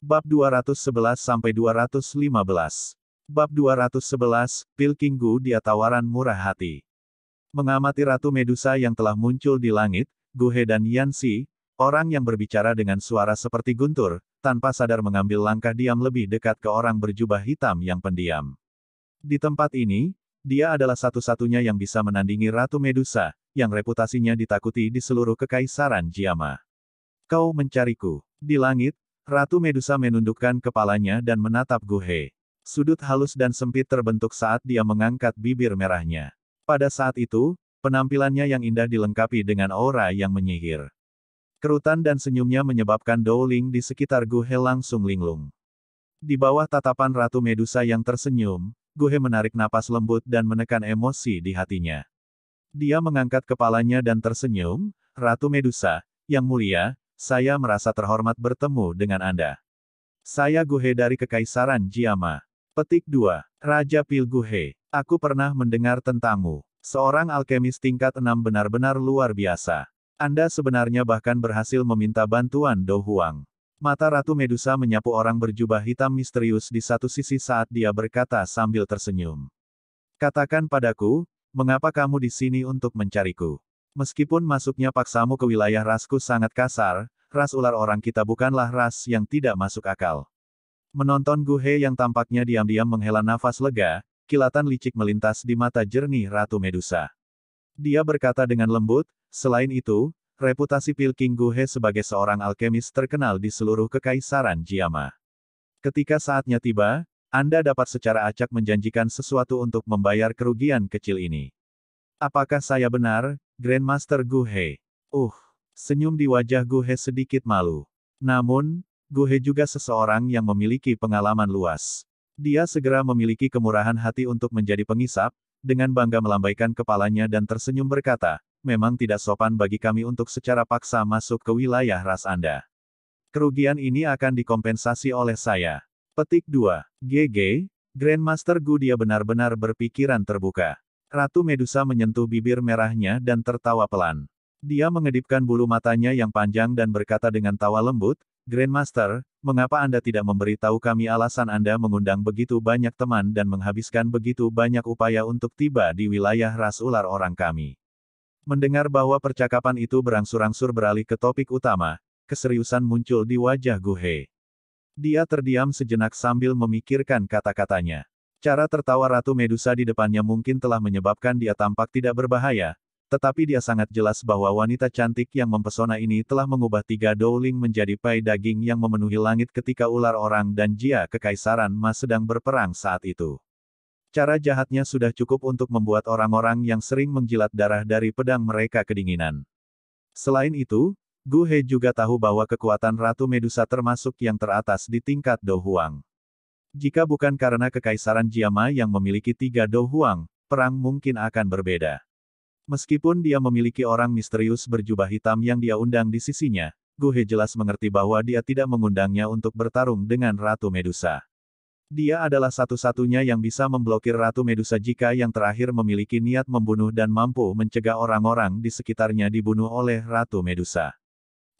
Bab 211-215. Bab 211, Pilking Gu dia tawaran murah hati. Mengamati Ratu Medusa yang telah muncul di langit, Gu He dan Yanxi, orang yang berbicara dengan suara seperti guntur, tanpa sadar mengambil langkah diam lebih dekat ke orang berjubah hitam yang pendiam. Di tempat ini, dia adalah satu-satunya yang bisa menandingi Ratu Medusa, yang reputasinya ditakuti di seluruh kekaisaran Jiama. Kau mencariku. Di langit, Ratu Medusa menundukkan kepalanya dan menatap Gu He. Sudut halus dan sempit terbentuk saat dia mengangkat bibir merahnya. Pada saat itu, penampilannya yang indah dilengkapi dengan aura yang menyihir. Kerutan dan senyumnya menyebabkan Dowling di sekitar Gu He langsung linglung. Di bawah tatapan Ratu Medusa yang tersenyum, Gu He menarik napas lembut dan menekan emosi di hatinya. Dia mengangkat kepalanya dan tersenyum, Ratu Medusa, yang mulia, saya merasa terhormat bertemu dengan Anda. Saya Gu He dari Kekaisaran Jiama. Petik 2. Raja Pil Gu He. Aku pernah mendengar tentangmu. Seorang alkemis tingkat 6 benar-benar luar biasa. Anda sebenarnya bahkan berhasil meminta bantuan Do Huang. Mata Ratu Medusa menyapu orang berjubah hitam misterius di satu sisi saat dia berkata sambil tersenyum. Katakan padaku, mengapa kamu di sini untuk mencariku? Meskipun masuknya paksamu ke wilayah rasku sangat kasar, ras ular orang kita bukanlah ras yang tidak masuk akal. Menonton Gu He yang tampaknya diam-diam menghela nafas lega, kilatan licik melintas di mata jernih Ratu Medusa. Dia berkata dengan lembut, selain itu, reputasi Pilking Gu He sebagai seorang alkemis terkenal di seluruh kekaisaran Jiama. Ketika saatnya tiba, Anda dapat secara acak menjanjikan sesuatu untuk membayar kerugian kecil ini. Apakah saya benar, Grandmaster Gu He? Senyum di wajah Gu He sedikit malu. Namun, Gu He juga seseorang yang memiliki pengalaman luas. Dia segera memiliki kemurahan hati untuk menjadi pengisap, dengan bangga melambaikan kepalanya dan tersenyum berkata, memang tidak sopan bagi kami untuk secara paksa masuk ke wilayah ras Anda. Kerugian ini akan dikompensasi oleh saya. Petik 2. GG, Grandmaster Gu dia benar-benar berpikiran terbuka. Ratu Medusa menyentuh bibir merahnya dan tertawa pelan. Dia mengedipkan bulu matanya yang panjang dan berkata dengan tawa lembut, Grandmaster, mengapa Anda tidak memberitahu kami alasan Anda mengundang begitu banyak teman dan menghabiskan begitu banyak upaya untuk tiba di wilayah ras ular orang kami? Mendengar bahwa percakapan itu berangsur-angsur beralih ke topik utama, keseriusan muncul di wajah Gu He. Dia terdiam sejenak sambil memikirkan kata-katanya. Cara tertawa Ratu Medusa di depannya mungkin telah menyebabkan dia tampak tidak berbahaya, tetapi dia sangat jelas bahwa wanita cantik yang mempesona ini telah mengubah 3 Dowling menjadi pai daging yang memenuhi langit ketika ular orang dan Jia Kekaisaran Ma sedang berperang saat itu. Cara jahatnya sudah cukup untuk membuat orang-orang yang sering menjilat darah dari pedang mereka kedinginan. Selain itu, Gu He juga tahu bahwa kekuatan Ratu Medusa termasuk yang teratas di tingkat Do Huang. Jika bukan karena Kekaisaran Jiama yang memiliki 3 Do Huang, perang mungkin akan berbeda. Meskipun dia memiliki orang misterius berjubah hitam yang dia undang di sisinya, Gu He jelas mengerti bahwa dia tidak mengundangnya untuk bertarung dengan Ratu Medusa. Dia adalah satu-satunya yang bisa memblokir Ratu Medusa jika yang terakhir memiliki niat membunuh dan mampu mencegah orang-orang di sekitarnya dibunuh oleh Ratu Medusa.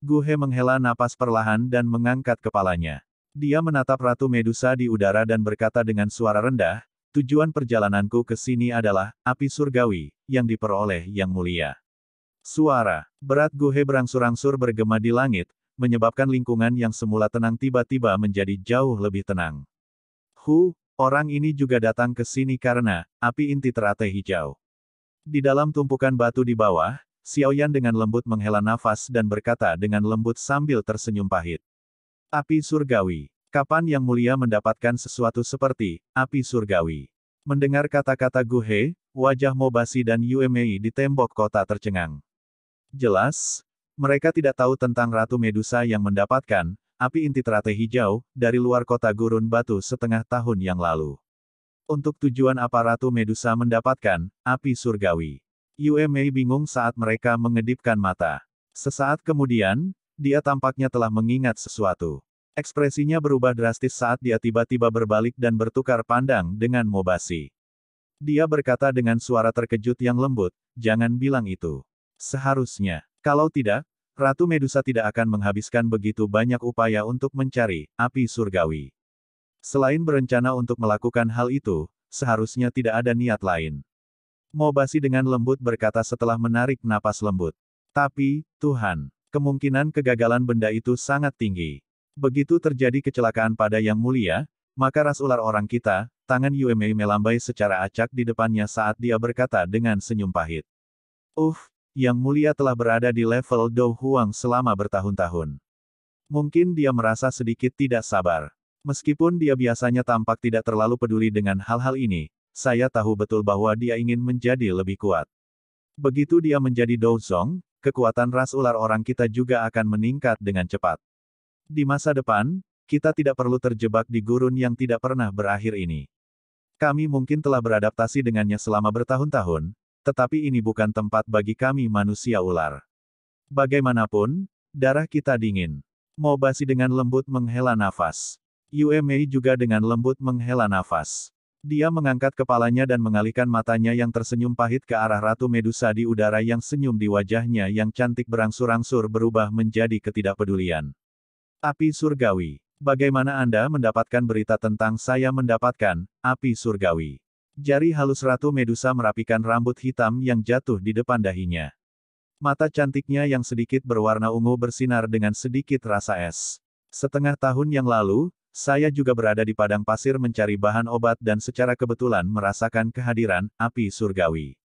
Gu He menghela napas perlahan dan mengangkat kepalanya. Dia menatap Ratu Medusa di udara dan berkata dengan suara rendah, tujuan perjalananku ke sini adalah api surgawi, yang diperoleh Yang Mulia. Suara berat Gu He berangsur-angsur bergema di langit, menyebabkan lingkungan yang semula tenang tiba-tiba menjadi jauh lebih tenang. Orang ini juga datang ke sini karena api inti teratai hijau. Di dalam tumpukan batu di bawah, Xiaoyan dengan lembut menghela nafas dan berkata dengan lembut sambil tersenyum pahit. Api surgawi. Kapan Yang Mulia mendapatkan sesuatu seperti api surgawi? Mendengar kata-kata Gu He, wajah Mobasi dan Yue Mei di tembok kota tercengang. Jelas, mereka tidak tahu tentang Ratu Medusa yang mendapatkan api inti teratai hijau dari luar kota gurun batu setengah tahun yang lalu. Untuk tujuan apa Ratu Medusa mendapatkan api surgawi? Yue Mei bingung saat mereka mengedipkan mata. Sesaat kemudian, dia tampaknya telah mengingat sesuatu. Ekspresinya berubah drastis saat dia tiba-tiba berbalik dan bertukar pandang dengan Mobasi. Dia berkata dengan suara terkejut yang lembut, jangan bilang itu. Seharusnya, kalau tidak, Ratu Medusa tidak akan menghabiskan begitu banyak upaya untuk mencari api surgawi. Selain berencana untuk melakukan hal itu, seharusnya tidak ada niat lain. Mobasi dengan lembut berkata setelah menarik napas lembut. Tapi, Tuhan, kemungkinan kegagalan benda itu sangat tinggi. Begitu terjadi kecelakaan pada Yang Mulia, maka ras ular orang kita, tangan Yuemei melambai secara acak di depannya saat dia berkata dengan senyum pahit. Yang Mulia telah berada di level Do Huang selama bertahun-tahun. Mungkin dia merasa sedikit tidak sabar. Meskipun dia biasanya tampak tidak terlalu peduli dengan hal-hal ini, saya tahu betul bahwa dia ingin menjadi lebih kuat. Begitu dia menjadi Do Zong, kekuatan ras ular orang kita juga akan meningkat dengan cepat. Di masa depan, kita tidak perlu terjebak di gurun yang tidak pernah berakhir ini. Kami mungkin telah beradaptasi dengannya selama bertahun-tahun, tetapi ini bukan tempat bagi kami manusia ular. Bagaimanapun, darah kita dingin. Mobasi dengan lembut menghela nafas. Yuemei juga dengan lembut menghela nafas. Dia mengangkat kepalanya dan mengalihkan matanya yang tersenyum pahit ke arah Ratu Medusa di udara yang senyum di wajahnya yang cantik berangsur-angsur berubah menjadi ketidakpedulian. Api surgawi. Bagaimana Anda mendapatkan berita tentang saya mendapatkan api surgawi? Jari halus Ratu Medusa merapikan rambut hitam yang jatuh di depan dahinya. Mata cantiknya yang sedikit berwarna ungu bersinar dengan sedikit rasa es. Setengah tahun yang lalu, saya juga berada di padang pasir mencari bahan obat dan secara kebetulan merasakan kehadiran api surgawi.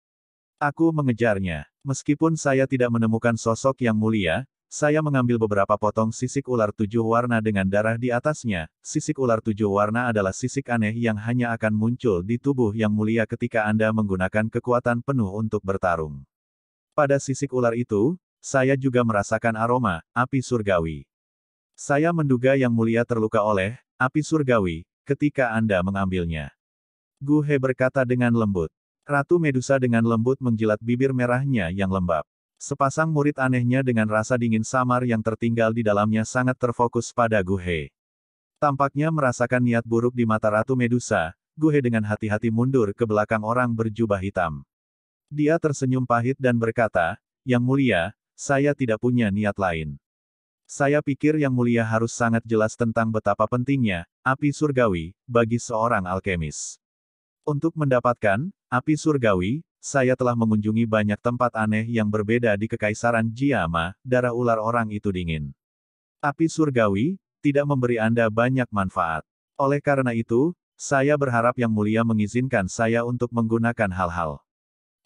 Aku mengejarnya. Meskipun saya tidak menemukan sosok yang mulia, saya mengambil beberapa potong sisik ular 7 warna dengan darah di atasnya. Sisik ular 7 warna adalah sisik aneh yang hanya akan muncul di tubuh yang mulia ketika Anda menggunakan kekuatan penuh untuk bertarung. Pada sisik ular itu, saya juga merasakan aroma api surgawi. Saya menduga Yang Mulia terluka oleh api surgawi ketika Anda mengambilnya. Gu He berkata dengan lembut. Ratu Medusa dengan lembut menjilat bibir merahnya yang lembab. Sepasang murid anehnya dengan rasa dingin samar yang tertinggal di dalamnya sangat terfokus pada Gu He. Tampaknya merasakan niat buruk di mata Ratu Medusa, Gu He dengan hati-hati mundur ke belakang orang berjubah hitam. Dia tersenyum pahit dan berkata, Yang Mulia, saya tidak punya niat lain. Saya pikir Yang Mulia harus sangat jelas tentang betapa pentingnya api surgawi bagi seorang alkemis. Untuk mendapatkan api surgawi, saya telah mengunjungi banyak tempat aneh yang berbeda di Kekaisaran Jiama, darah ular orang itu dingin. Api surgawi tidak memberi Anda banyak manfaat. Oleh karena itu, saya berharap Yang Mulia mengizinkan saya untuk menggunakan hal-hal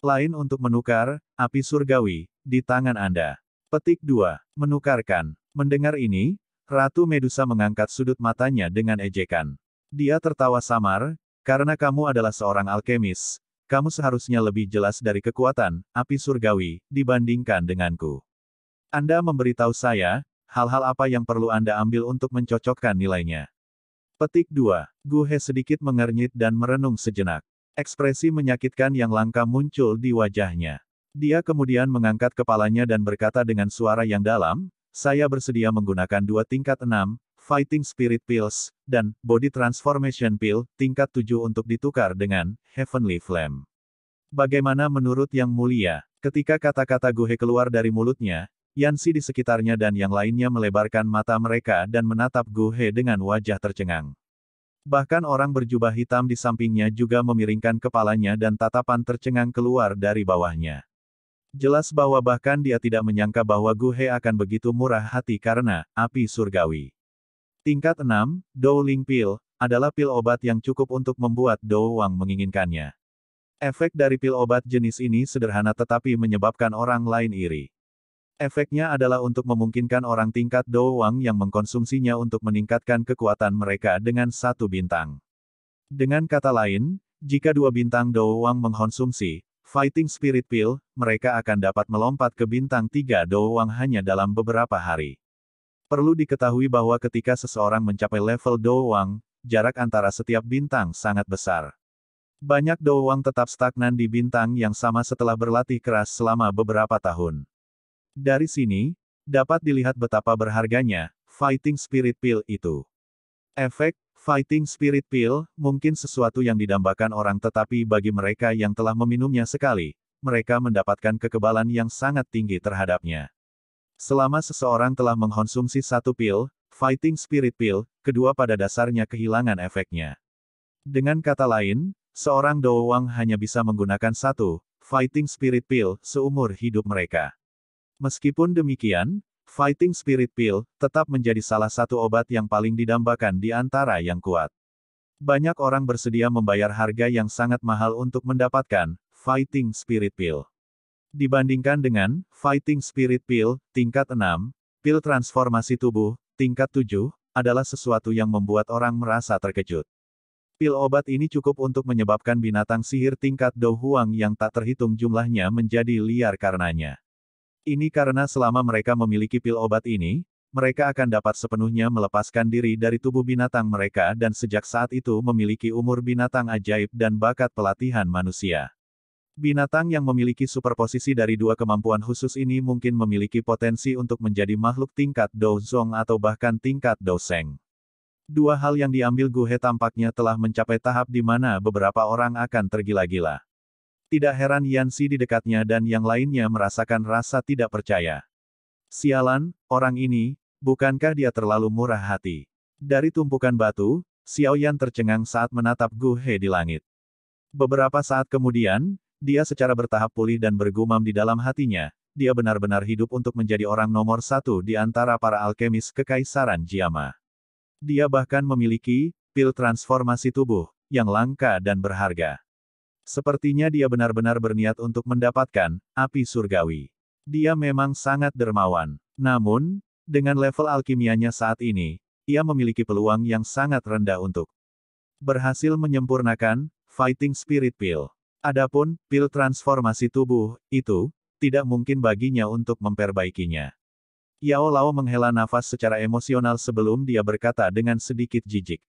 lain untuk menukar api surgawi di tangan Anda. Petik 2. Menukarkan. Mendengar ini, Ratu Medusa mengangkat sudut matanya dengan ejekan. Dia tertawa samar, karena kamu adalah seorang alkemis, kamu seharusnya lebih jelas dari kekuatan api surgawi dibandingkan denganku. Anda memberitahu saya, hal-hal apa yang perlu Anda ambil untuk mencocokkan nilainya. Petik 2. Gu He sedikit mengernyit dan merenung sejenak. Ekspresi menyakitkan yang langka muncul di wajahnya. Dia kemudian mengangkat kepalanya dan berkata dengan suara yang dalam, saya bersedia menggunakan 2 tingkat 6, Fighting Spirit Pills, dan Body Transformation Pill, tingkat 7 untuk ditukar dengan Heavenly Flame. Bagaimana menurut Yang Mulia? Ketika kata-kata Gu He keluar dari mulutnya, Yanxi di sekitarnya dan yang lainnya melebarkan mata mereka dan menatap Gu He dengan wajah tercengang. Bahkan orang berjubah hitam di sampingnya juga memiringkan kepalanya dan tatapan tercengang keluar dari bawahnya. Jelas bahwa bahkan dia tidak menyangka bahwa Gu He akan begitu murah hati karena api surgawi. Tingkat 6, Dowling Pill, adalah pil obat yang cukup untuk membuat Do Wang menginginkannya. Efek dari pil obat jenis ini sederhana tetapi menyebabkan orang lain iri. Efeknya adalah untuk memungkinkan orang tingkat Do Wang yang mengkonsumsinya untuk meningkatkan kekuatan mereka dengan 1 bintang. Dengan kata lain, jika 2 bintang Do Wang mengkonsumsi Fighting Spirit Pill, mereka akan dapat melompat ke bintang 3 Do Wang hanya dalam beberapa hari. Perlu diketahui bahwa ketika seseorang mencapai level Do Wang, jarak antara setiap bintang sangat besar. Banyak Do Wang tetap stagnan di bintang yang sama setelah berlatih keras selama beberapa tahun. Dari sini, dapat dilihat betapa berharganya Fighting Spirit Pill itu. Efek Fighting Spirit Pill mungkin sesuatu yang didambakan orang tetapi bagi mereka yang telah meminumnya sekali, mereka mendapatkan kekebalan yang sangat tinggi terhadapnya. Selama seseorang telah mengkonsumsi satu pil, Fighting Spirit Pill, kedua pada dasarnya kehilangan efeknya. Dengan kata lain, seorang Doowang hanya bisa menggunakan satu Fighting Spirit Pill seumur hidup mereka. Meskipun demikian, Fighting Spirit Pill tetap menjadi salah satu obat yang paling didambakan di antara yang kuat. Banyak orang bersedia membayar harga yang sangat mahal untuk mendapatkan Fighting Spirit Pill. Dibandingkan dengan Fighting Spirit Pill tingkat 6, pil transformasi tubuh tingkat 7 adalah sesuatu yang membuat orang merasa terkejut. Pil obat ini cukup untuk menyebabkan binatang sihir tingkat Do Huang yang tak terhitung jumlahnya menjadi liar karenanya. Ini karena selama mereka memiliki pil obat ini, mereka akan dapat sepenuhnya melepaskan diri dari tubuh binatang mereka dan sejak saat itu memiliki umur binatang ajaib dan bakat pelatihan manusia. Binatang yang memiliki superposisi dari dua kemampuan khusus ini mungkin memiliki potensi untuk menjadi makhluk tingkat Do Zong atau bahkan tingkat Do Sheng. Dua hal yang diambil Gu He tampaknya telah mencapai tahap di mana beberapa orang akan tergila-gila. Tidak heran Yanxi di dekatnya dan yang lainnya merasakan rasa tidak percaya. Sialan, orang ini, bukankah dia terlalu murah hati? Dari tumpukan batu, Xiaoyan tercengang saat menatap Gu He di langit. Beberapa saat kemudian, dia secara bertahap pulih dan bergumam di dalam hatinya, dia benar-benar hidup untuk menjadi orang nomor satu di antara para alkemis Kekaisaran Jiama. Dia bahkan memiliki pil transformasi tubuh yang langka dan berharga. Sepertinya dia benar-benar berniat untuk mendapatkan api surgawi. Dia memang sangat dermawan. Namun, dengan level alkimianya saat ini, ia memiliki peluang yang sangat rendah untuk berhasil menyempurnakan Fighting Spirit Pill. Adapun pil transformasi tubuh itu tidak mungkin baginya untuk memperbaikinya. Yao Lao menghela nafas secara emosional sebelum dia berkata dengan sedikit jijik.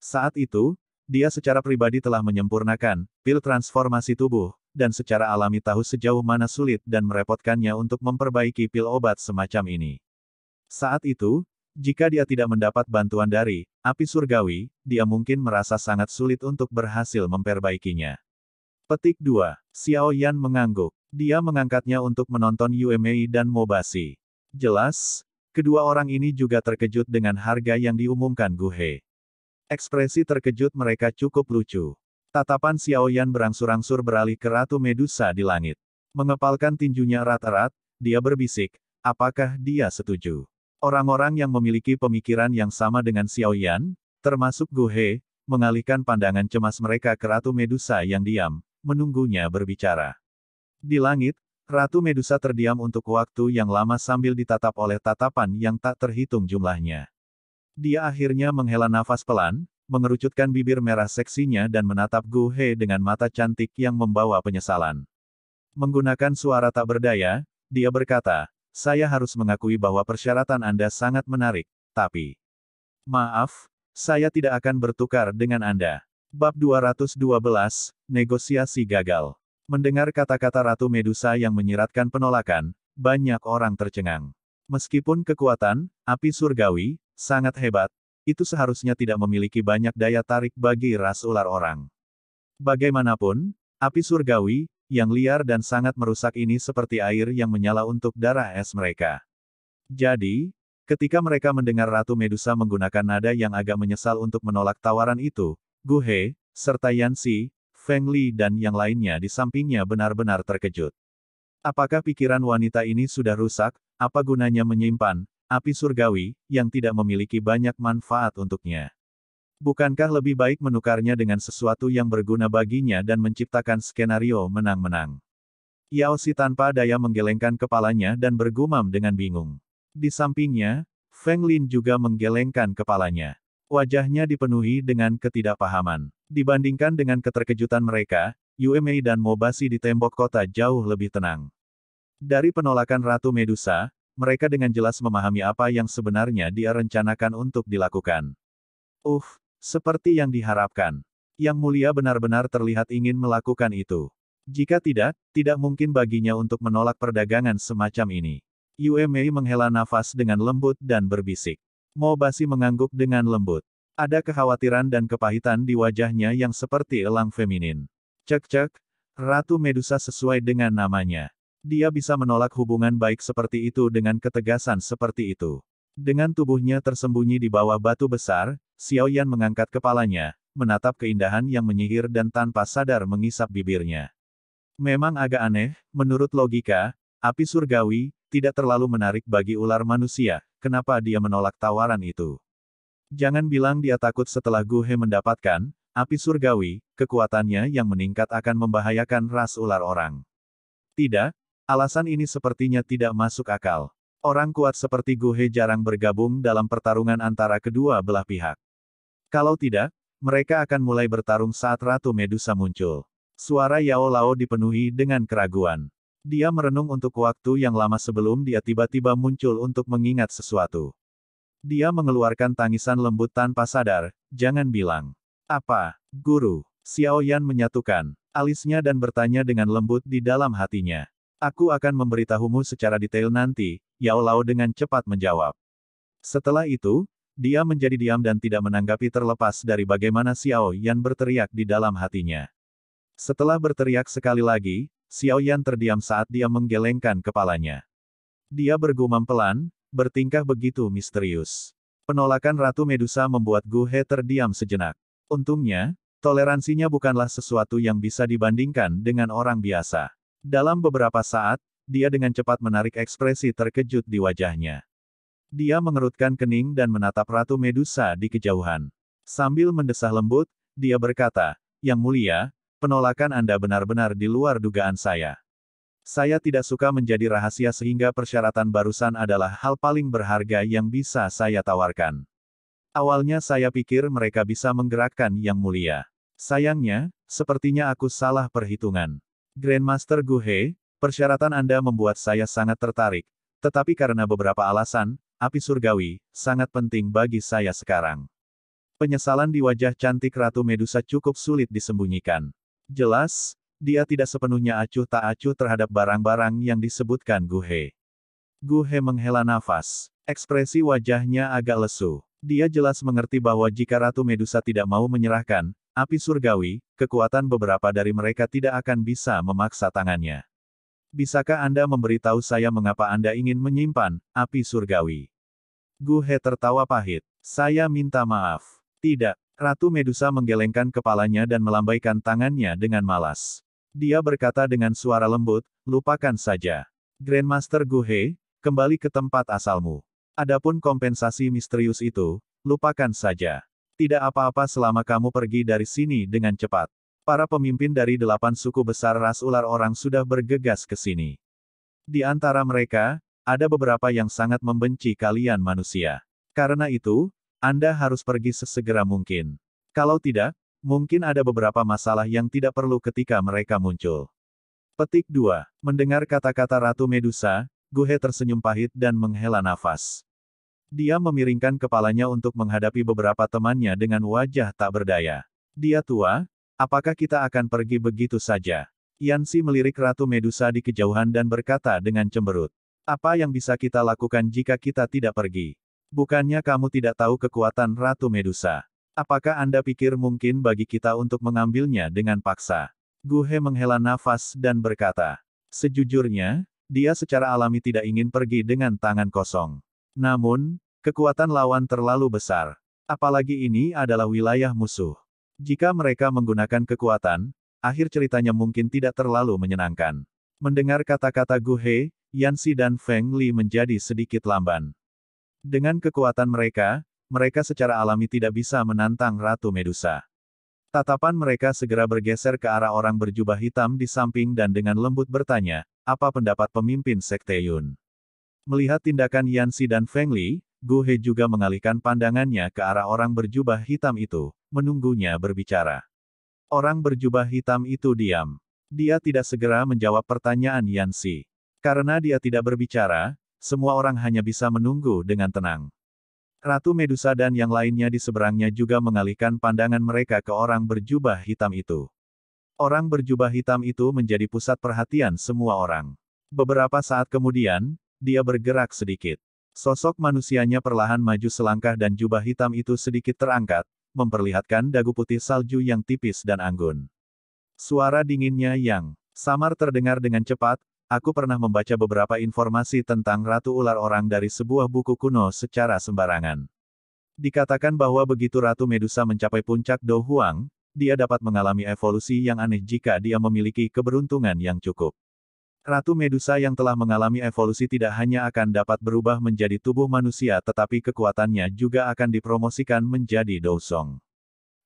Saat itu, dia secara pribadi telah menyempurnakan pil transformasi tubuh, dan secara alami tahu sejauh mana sulit dan merepotkannya untuk memperbaiki pil obat semacam ini. Saat itu, jika dia tidak mendapat bantuan dari api surgawi, dia mungkin merasa sangat sulit untuk berhasil memperbaikinya. Petik 2. Xiao Yan mengangguk. Dia mengangkatnya untuk menonton Yue Mei dan Mobashi. Jelas, kedua orang ini juga terkejut dengan harga yang diumumkan Gu He. Ekspresi terkejut mereka cukup lucu. Tatapan Xiao Yan berangsur-angsur beralih ke Ratu Medusa di langit. Mengepalkan tinjunya erat-erat, dia berbisik, apakah dia setuju? Orang-orang yang memiliki pemikiran yang sama dengan Xiao Yan, termasuk Gu He, mengalihkan pandangan cemas mereka ke Ratu Medusa yang diam, menunggunya berbicara. Di langit, Ratu Medusa terdiam untuk waktu yang lama sambil ditatap oleh tatapan yang tak terhitung jumlahnya. Dia akhirnya menghela nafas pelan, mengerucutkan bibir merah seksinya dan menatap Gu He dengan mata cantik yang membawa penyesalan. Menggunakan suara tak berdaya, dia berkata, saya harus mengakui bahwa persyaratan Anda sangat menarik, tapi maaf, saya tidak akan bertukar dengan Anda. Bab 212, Negosiasi Gagal. Mendengar kata-kata Ratu Medusa yang menyiratkan penolakan, banyak orang tercengang. Meskipun kekuatan api surgawi sangat hebat, itu seharusnya tidak memiliki banyak daya tarik bagi ras ular orang. Bagaimanapun, api surgawi yang liar dan sangat merusak ini seperti air yang menyala untuk darah es mereka. Jadi, ketika mereka mendengar Ratu Medusa menggunakan nada yang agak menyesal untuk menolak tawaran itu, Gu He, serta Yanxi, Feng Li dan yang lainnya di sampingnya benar-benar terkejut. Apakah pikiran wanita ini sudah rusak? Apa gunanya menyimpan api surgawi yang tidak memiliki banyak manfaat untuknya? Bukankah lebih baik menukarnya dengan sesuatu yang berguna baginya dan menciptakan skenario menang-menang? Yao Xi tanpa daya menggelengkan kepalanya dan bergumam dengan bingung. Di sampingnya, Feng Lin juga menggelengkan kepalanya. Wajahnya dipenuhi dengan ketidakpahaman. Dibandingkan dengan keterkejutan mereka, Yue Mei dan Mobashi di tembok kota jauh lebih tenang. Dari penolakan Ratu Medusa, mereka dengan jelas memahami apa yang sebenarnya dia rencanakan untuk dilakukan. Seperti yang diharapkan. Yang Mulia benar-benar terlihat ingin melakukan itu. Jika tidak, tidak mungkin baginya untuk menolak perdagangan semacam ini. Yue Mei menghela nafas dengan lembut dan berbisik. Mobashi mengangguk dengan lembut. Ada kekhawatiran dan kepahitan di wajahnya yang seperti elang feminin. Cek-cek, Ratu Medusa sesuai dengan namanya. Dia bisa menolak hubungan baik seperti itu dengan ketegasan seperti itu. Dengan tubuhnya tersembunyi di bawah batu besar, Xiaoyan mengangkat kepalanya, menatap keindahan yang menyihir dan tanpa sadar mengisap bibirnya. Memang agak aneh, menurut logika, api surgawi tidak terlalu menarik bagi ular manusia, kenapa dia menolak tawaran itu? Jangan bilang dia takut setelah Gu He mendapatkan api surgawi, kekuatannya yang meningkat akan membahayakan ras ular orang. Tidak, alasan ini sepertinya tidak masuk akal. Orang kuat seperti Gu He jarang bergabung dalam pertarungan antara kedua belah pihak. Kalau tidak, mereka akan mulai bertarung saat Ratu Medusa muncul. Suara Yao Lao dipenuhi dengan keraguan. Dia merenung untuk waktu yang lama sebelum dia tiba-tiba muncul untuk mengingat sesuatu. Dia mengeluarkan tangisan lembut tanpa sadar, jangan bilang. Apa, Guru? Xiaoyan menyatukan alisnya dan bertanya dengan lembut di dalam hatinya. Aku akan memberitahumu secara detail nanti, Yao Lao dengan cepat menjawab. Setelah itu, dia menjadi diam dan tidak menanggapi terlepas dari bagaimana Xiaoyan berteriak di dalam hatinya. Setelah berteriak sekali lagi, Xiaoyan terdiam saat dia menggelengkan kepalanya. Dia bergumam pelan, bertingkah begitu misterius. Penolakan Ratu Medusa membuat Gu He terdiam sejenak. Untungnya, toleransinya bukanlah sesuatu yang bisa dibandingkan dengan orang biasa. Dalam beberapa saat, dia dengan cepat menarik ekspresi terkejut di wajahnya. Dia mengerutkan kening dan menatap Ratu Medusa di kejauhan. Sambil mendesah lembut, dia berkata, "Yang mulia, penolakan Anda benar-benar di luar dugaan saya. Saya tidak suka menjadi rahasia sehingga persyaratan barusan adalah hal paling berharga yang bisa saya tawarkan. Awalnya saya pikir mereka bisa menggerakkan Yang Mulia. Sayangnya, sepertinya aku salah perhitungan. Grandmaster Gu He, persyaratan Anda membuat saya sangat tertarik, tetapi karena beberapa alasan, api surgawi sangat penting bagi saya sekarang." Penyesalan di wajah cantik Ratu Medusa cukup sulit disembunyikan. Jelas, dia tidak sepenuhnya acuh tak acuh terhadap barang-barang yang disebutkan Gu He. Gu He menghela nafas. Ekspresi wajahnya agak lesu. Dia jelas mengerti bahwa jika Ratu Medusa tidak mau menyerahkan api surgawi, kekuatan beberapa dari mereka tidak akan bisa memaksa tangannya. Bisakah Anda memberitahu saya mengapa Anda ingin menyimpan api surgawi? Gu He tertawa pahit. Saya minta maaf. Tidak. Ratu Medusa menggelengkan kepalanya dan melambaikan tangannya dengan malas. Dia berkata dengan suara lembut, "Lupakan saja. Grandmaster Gu He, kembali ke tempat asalmu. Adapun kompensasi misterius itu, lupakan saja. Tidak apa-apa selama kamu pergi dari sini dengan cepat." Para pemimpin dari 8 suku besar ras ular orang sudah bergegas ke sini. Di antara mereka, ada beberapa yang sangat membenci kalian manusia. Karena itu, Anda harus pergi sesegera mungkin. Kalau tidak, mungkin ada beberapa masalah yang tidak perlu ketika mereka muncul. Petik 2. Mendengar kata-kata Ratu Medusa, Gu He tersenyum pahit dan menghela nafas. Dia memiringkan kepalanya untuk menghadapi beberapa temannya dengan wajah tak berdaya. Dia tua, apakah kita akan pergi begitu saja? Yanxi melirik Ratu Medusa di kejauhan dan berkata dengan cemberut. Apa yang bisa kita lakukan jika kita tidak pergi? Bukannya kamu tidak tahu kekuatan Ratu Medusa? Apakah Anda pikir mungkin bagi kita untuk mengambilnya dengan paksa? Gu He menghela nafas dan berkata. Sejujurnya, dia secara alami tidak ingin pergi dengan tangan kosong. Namun, kekuatan lawan terlalu besar. Apalagi ini adalah wilayah musuh. Jika mereka menggunakan kekuatan, akhir ceritanya mungkin tidak terlalu menyenangkan. Mendengar kata-kata Gu He, Yanxi dan Feng Li menjadi sedikit lamban. Dengan kekuatan mereka secara alami tidak bisa menantang Ratu Medusa. Tatapan mereka segera bergeser ke arah orang berjubah hitam di samping dan dengan lembut bertanya, apa pendapat pemimpin Sekte Yun? Melihat tindakan Yanxi dan Feng Li, Gu He juga mengalihkan pandangannya ke arah orang berjubah hitam itu, menunggunya berbicara. Orang berjubah hitam itu diam. Dia tidak segera menjawab pertanyaan Yanxi. Karena dia tidak berbicara, semua orang hanya bisa menunggu dengan tenang. Ratu Medusa dan yang lainnya di seberangnya juga mengalihkan pandangan mereka ke orang berjubah hitam itu. Orang berjubah hitam itu menjadi pusat perhatian semua orang. Beberapa saat kemudian, dia bergerak sedikit. Sosok manusianya perlahan maju selangkah dan jubah hitam itu sedikit terangkat, memperlihatkan dagu putih salju yang tipis dan anggun. Suara dinginnya yang samar terdengar dengan cepat, aku pernah membaca beberapa informasi tentang Ratu Ular Orang dari sebuah buku kuno secara sembarangan. Dikatakan bahwa begitu Ratu Medusa mencapai puncak Do Huang, dia dapat mengalami evolusi yang aneh jika dia memiliki keberuntungan yang cukup. Ratu Medusa yang telah mengalami evolusi tidak hanya akan dapat berubah menjadi tubuh manusia tetapi kekuatannya juga akan dipromosikan menjadi Dousong.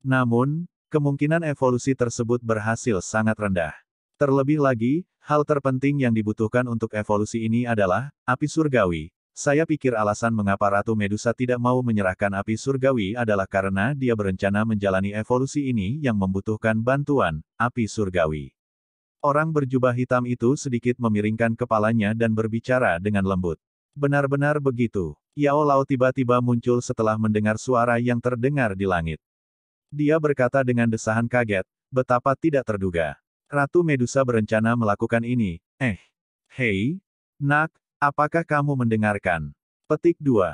Namun, kemungkinan evolusi tersebut berhasil sangat rendah. Terlebih lagi, hal terpenting yang dibutuhkan untuk evolusi ini adalah api surgawi. Saya pikir alasan mengapa Ratu Medusa tidak mau menyerahkan api surgawi adalah karena dia berencana menjalani evolusi ini yang membutuhkan bantuan api surgawi. Orang berjubah hitam itu sedikit memiringkan kepalanya dan berbicara dengan lembut. Benar-benar begitu. Yao Lao tiba-tiba muncul setelah mendengar suara yang terdengar di langit. Dia berkata dengan desahan kaget, betapa tidak terduga. Ratu Medusa berencana melakukan ini. Hei, Nak, apakah kamu mendengarkan? Petik 2.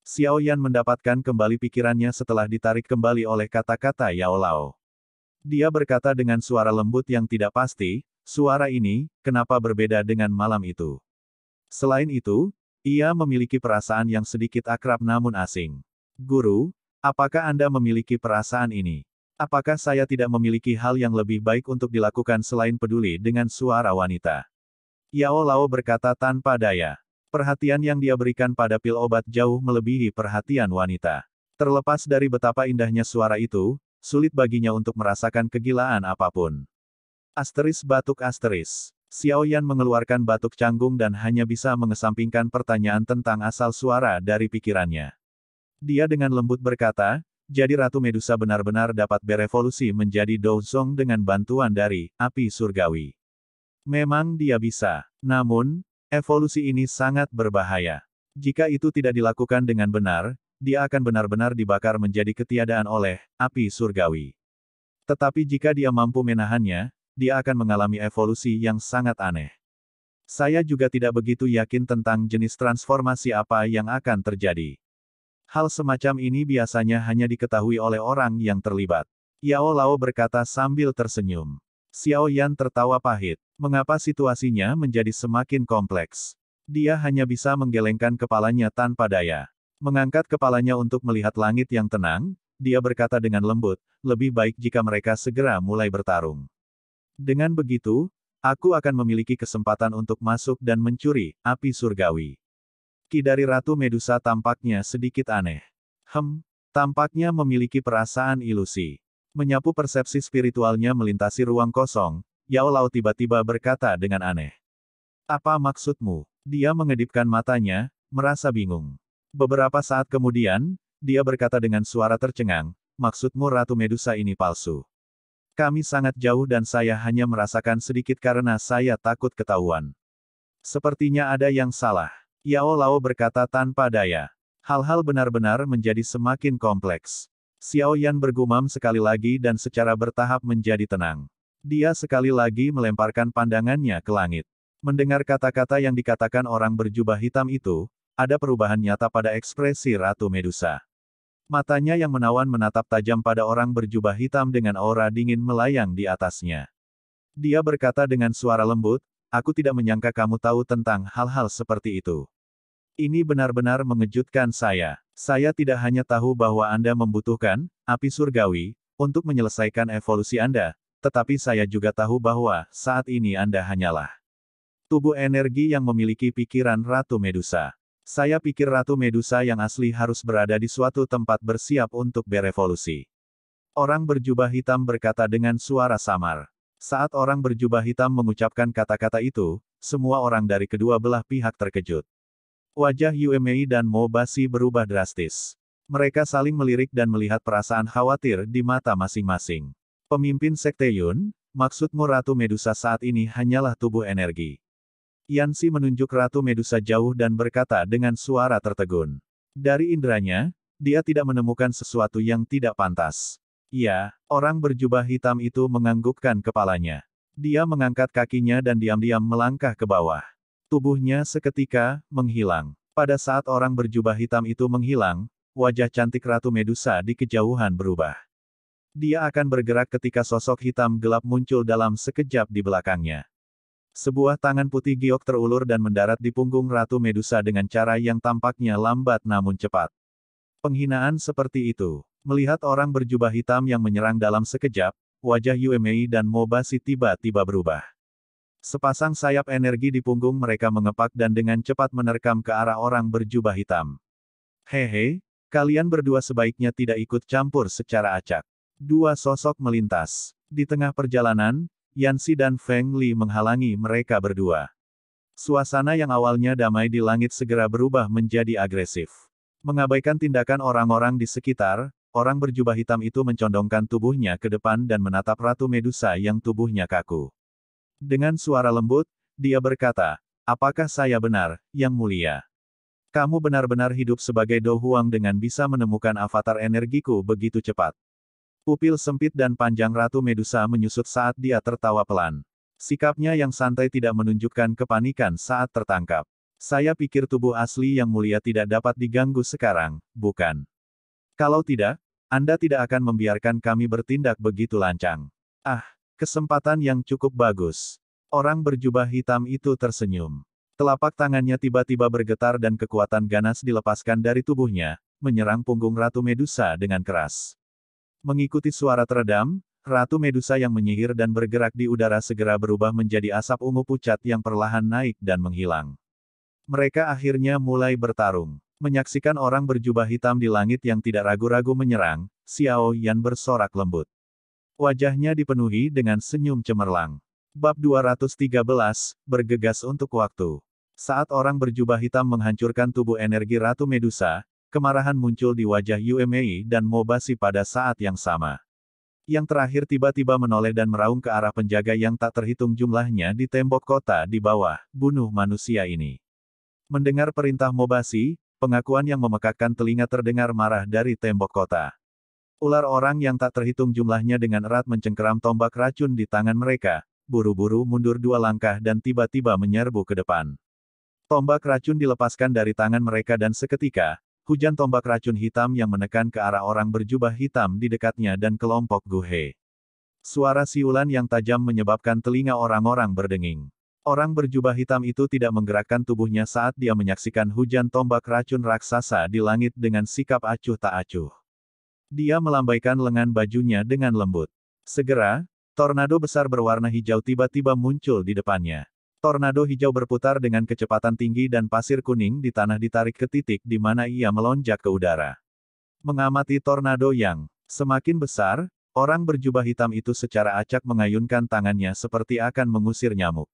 Xiao Yan mendapatkan kembali pikirannya setelah ditarik kembali oleh kata-kata Yao Lao. Dia berkata dengan suara lembut yang tidak pasti, suara ini, kenapa berbeda dengan malam itu? Selain itu, ia memiliki perasaan yang sedikit akrab namun asing. Guru, apakah Anda memiliki perasaan ini? Apakah saya tidak memiliki hal yang lebih baik untuk dilakukan selain peduli dengan suara wanita? Yao Lao berkata tanpa daya. Perhatian yang dia berikan pada pil obat jauh melebihi perhatian wanita. Terlepas dari betapa indahnya suara itu, sulit baginya untuk merasakan kegilaan apapun. Batuk. Xiao Yan mengeluarkan batuk canggung dan hanya bisa mengesampingkan pertanyaan tentang asal suara dari pikirannya. Dia dengan lembut berkata, jadi Ratu Medusa benar-benar dapat berevolusi menjadi Douzong dengan bantuan dari api surgawi. Memang dia bisa. Namun, evolusi ini sangat berbahaya. Jika itu tidak dilakukan dengan benar, dia akan benar-benar dibakar menjadi ketiadaan oleh api surgawi. Tetapi jika dia mampu menahannya, dia akan mengalami evolusi yang sangat aneh. Saya juga tidak begitu yakin tentang jenis transformasi apa yang akan terjadi. Hal semacam ini biasanya hanya diketahui oleh orang yang terlibat. Yao Lao berkata sambil tersenyum. Xiao Yan tertawa pahit. Mengapa situasinya menjadi semakin kompleks? Dia hanya bisa menggelengkan kepalanya tanpa daya. Mengangkat kepalanya untuk melihat langit yang tenang, dia berkata dengan lembut, lebih baik jika mereka segera mulai bertarung. Dengan begitu, aku akan memiliki kesempatan untuk masuk dan mencuri api surgawi. Ki dari Ratu Medusa tampaknya sedikit aneh. Tampaknya memiliki perasaan ilusi. Menyapu persepsi spiritualnya melintasi ruang kosong, Yao Lao tiba-tiba berkata dengan aneh. Apa maksudmu? Dia mengedipkan matanya, merasa bingung. Beberapa saat kemudian, dia berkata dengan suara tercengang, maksudmu Ratu Medusa ini palsu. Kami sangat jauh dan saya hanya merasakan sedikit karena saya takut ketahuan. Sepertinya ada yang salah. Yao Lao berkata tanpa daya. Hal-hal benar-benar menjadi semakin kompleks. Xiao Yan bergumam sekali lagi dan secara bertahap menjadi tenang. Dia sekali lagi melemparkan pandangannya ke langit. Mendengar kata-kata yang dikatakan orang berjubah hitam itu, ada perubahan nyata pada ekspresi Ratu Medusa. Matanya yang menawan menatap tajam pada orang berjubah hitam dengan aura dingin melayang di atasnya. Dia berkata dengan suara lembut, aku tidak menyangka kamu tahu tentang hal-hal seperti itu. Ini benar-benar mengejutkan saya. Saya tidak hanya tahu bahwa Anda membutuhkan api surgawi untuk menyelesaikan evolusi Anda, tetapi saya juga tahu bahwa saat ini Anda hanyalah tubuh energi yang memiliki pikiran Ratu Medusa. Saya pikir Ratu Medusa yang asli harus berada di suatu tempat bersiap untuk berevolusi. Orang berjubah hitam berkata dengan suara samar. Saat orang berjubah hitam mengucapkan kata-kata itu, semua orang dari kedua belah pihak terkejut. Wajah Yue Mei dan Mo Basi berubah drastis. Mereka saling melirik dan melihat perasaan khawatir di mata masing-masing. Pemimpin Sekte Yun, maksudmu Ratu Medusa saat ini hanyalah tubuh energi. Yanxi menunjuk Ratu Medusa jauh dan berkata dengan suara tertegun. Dari inderanya, dia tidak menemukan sesuatu yang tidak pantas. Ya, orang berjubah hitam itu menganggukkan kepalanya. Dia mengangkat kakinya dan diam-diam melangkah ke bawah. Tubuhnya seketika menghilang. Pada saat orang berjubah hitam itu menghilang, wajah cantik Ratu Medusa di kejauhan berubah. Dia akan bergerak ketika sosok hitam gelap muncul dalam sekejap di belakangnya. Sebuah tangan putih giok terulur dan mendarat di punggung Ratu Medusa dengan cara yang tampaknya lambat namun cepat. Penghinaan seperti itu. Melihat orang berjubah hitam yang menyerang dalam sekejap, wajah Yumei dan Mobashi tiba-tiba berubah. Sepasang sayap energi di punggung mereka mengepak dan dengan cepat menerkam ke arah orang berjubah hitam. Hehe, kalian berdua sebaiknya tidak ikut campur secara acak. Dua sosok melintas. Di tengah perjalanan, Yanxi dan Feng Li menghalangi mereka berdua. Suasana yang awalnya damai di langit segera berubah menjadi agresif. Mengabaikan tindakan orang-orang di sekitar, orang berjubah hitam itu mencondongkan tubuhnya ke depan dan menatap Ratu Medusa yang tubuhnya kaku. Dengan suara lembut, dia berkata, "Apakah saya benar, Yang Mulia? Kamu benar-benar hidup sebagai Do Huang dengan bisa menemukan avatar energiku begitu cepat." Pupil sempit dan panjang Ratu Medusa menyusut saat dia tertawa pelan. Sikapnya yang santai tidak menunjukkan kepanikan saat tertangkap. "Saya pikir tubuh asli Yang Mulia tidak dapat diganggu sekarang, bukan? Kalau tidak, Anda tidak akan membiarkan kami bertindak begitu lancang." "Ah, kesempatan yang cukup bagus." Orang berjubah hitam itu tersenyum. Telapak tangannya tiba-tiba bergetar dan kekuatan ganas dilepaskan dari tubuhnya, menyerang punggung Ratu Medusa dengan keras. Mengikuti suara teredam, Ratu Medusa yang menyihir dan bergerak di udara segera berubah menjadi asap ungu pucat yang perlahan naik dan menghilang. Mereka akhirnya mulai bertarung. Menyaksikan orang berjubah hitam di langit yang tidak ragu-ragu menyerang, Xiao Yan bersorak lembut. Wajahnya dipenuhi dengan senyum cemerlang. Bab 213, bergegas untuk waktu. Saat orang berjubah hitam menghancurkan tubuh energi Ratu Medusa, kemarahan muncul di wajah Yumei dan Mobashi pada saat yang sama. Yang terakhir tiba-tiba menoleh dan meraung ke arah penjaga yang tak terhitung jumlahnya di tembok kota di bawah, "Bunuh manusia ini." Mendengar perintah Mobashi, pengakuan yang memekakkan telinga terdengar marah dari tembok kota. Ular orang yang tak terhitung jumlahnya dengan erat mencengkeram tombak racun di tangan mereka, buru-buru mundur 2 langkah dan tiba-tiba menyerbu ke depan. Tombak racun dilepaskan dari tangan mereka dan seketika, hujan tombak racun hitam yang menekan ke arah orang berjubah hitam di dekatnya dan kelompok Guhe. Suara siulan yang tajam menyebabkan telinga orang-orang berdenging. Orang berjubah hitam itu tidak menggerakkan tubuhnya saat dia menyaksikan hujan tombak racun raksasa di langit dengan sikap acuh tak acuh. Dia melambaikan lengan bajunya dengan lembut. Segera, tornado besar berwarna hijau tiba-tiba muncul di depannya. Tornado hijau berputar dengan kecepatan tinggi dan pasir kuning di tanah ditarik ke titik di mana ia melonjak ke udara. Mengamati tornado yang semakin besar, orang berjubah hitam itu secara acak mengayunkan tangannya seperti akan mengusir nyamuk.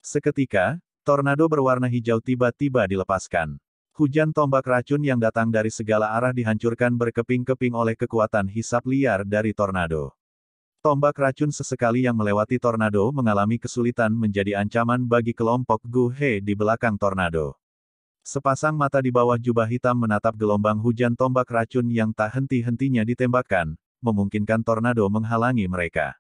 Seketika, tornado berwarna hijau tiba-tiba dilepaskan. Hujan tombak racun yang datang dari segala arah dihancurkan berkeping-keping oleh kekuatan hisap liar dari tornado. Tombak racun sesekali yang melewati tornado mengalami kesulitan menjadi ancaman bagi kelompok Guhe di belakang tornado. Sepasang mata di bawah jubah hitam menatap gelombang hujan tombak racun yang tak henti-hentinya ditembakkan, memungkinkan tornado menghalangi mereka.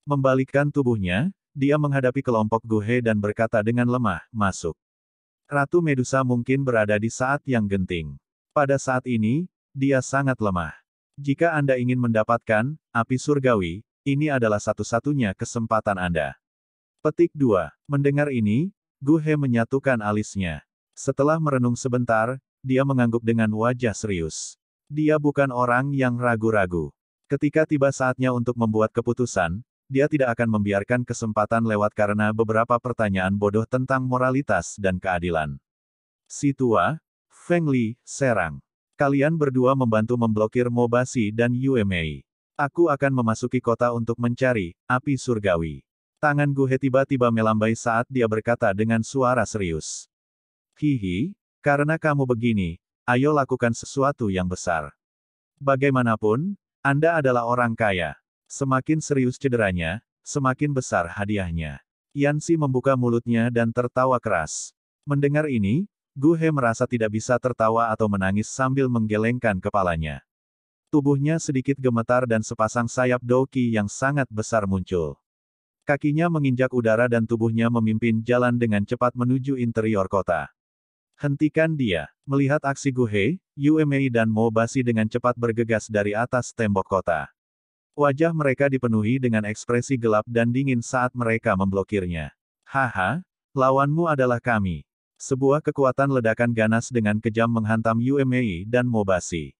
Membalikkan tubuhnya, dia menghadapi kelompok Guhe dan berkata dengan lemah, "Masuk." Ratu Medusa mungkin berada di saat yang genting. Pada saat ini, dia sangat lemah. Jika Anda ingin mendapatkan api surgawi, ini adalah satu-satunya kesempatan Anda. Petik 2. Mendengar ini, Guhe menyatukan alisnya. Setelah merenung sebentar, dia mengangguk dengan wajah serius. Dia bukan orang yang ragu-ragu. Ketika tiba saatnya untuk membuat keputusan, dia tidak akan membiarkan kesempatan lewat karena beberapa pertanyaan bodoh tentang moralitas dan keadilan. Si tua, Feng Li, serang. Kalian berdua membantu memblokir Mobashi dan Yumei. Aku akan memasuki kota untuk mencari api surgawi. Tangan Guhe tiba-tiba melambai saat dia berkata dengan suara serius. Hihi, karena kamu begini, ayo lakukan sesuatu yang besar. Bagaimanapun, Anda adalah orang kaya. Semakin serius cederanya, semakin besar hadiahnya. Yanxi membuka mulutnya dan tertawa keras. Mendengar ini, Guhe merasa tidak bisa tertawa atau menangis sambil menggelengkan kepalanya. Tubuhnya sedikit gemetar dan sepasang sayap doki yang sangat besar muncul. Kakinya menginjak udara dan tubuhnya memimpin jalan dengan cepat menuju interior kota. Hentikan dia. Melihat aksi Guhe, Yumei dan Mobashi dengan cepat bergegas dari atas tembok kota. Wajah mereka dipenuhi dengan ekspresi gelap dan dingin saat mereka memblokirnya. Haha, lawanmu adalah kami. Sebuah kekuatan ledakan ganas dengan kejam menghantam Yue dan Mobashi.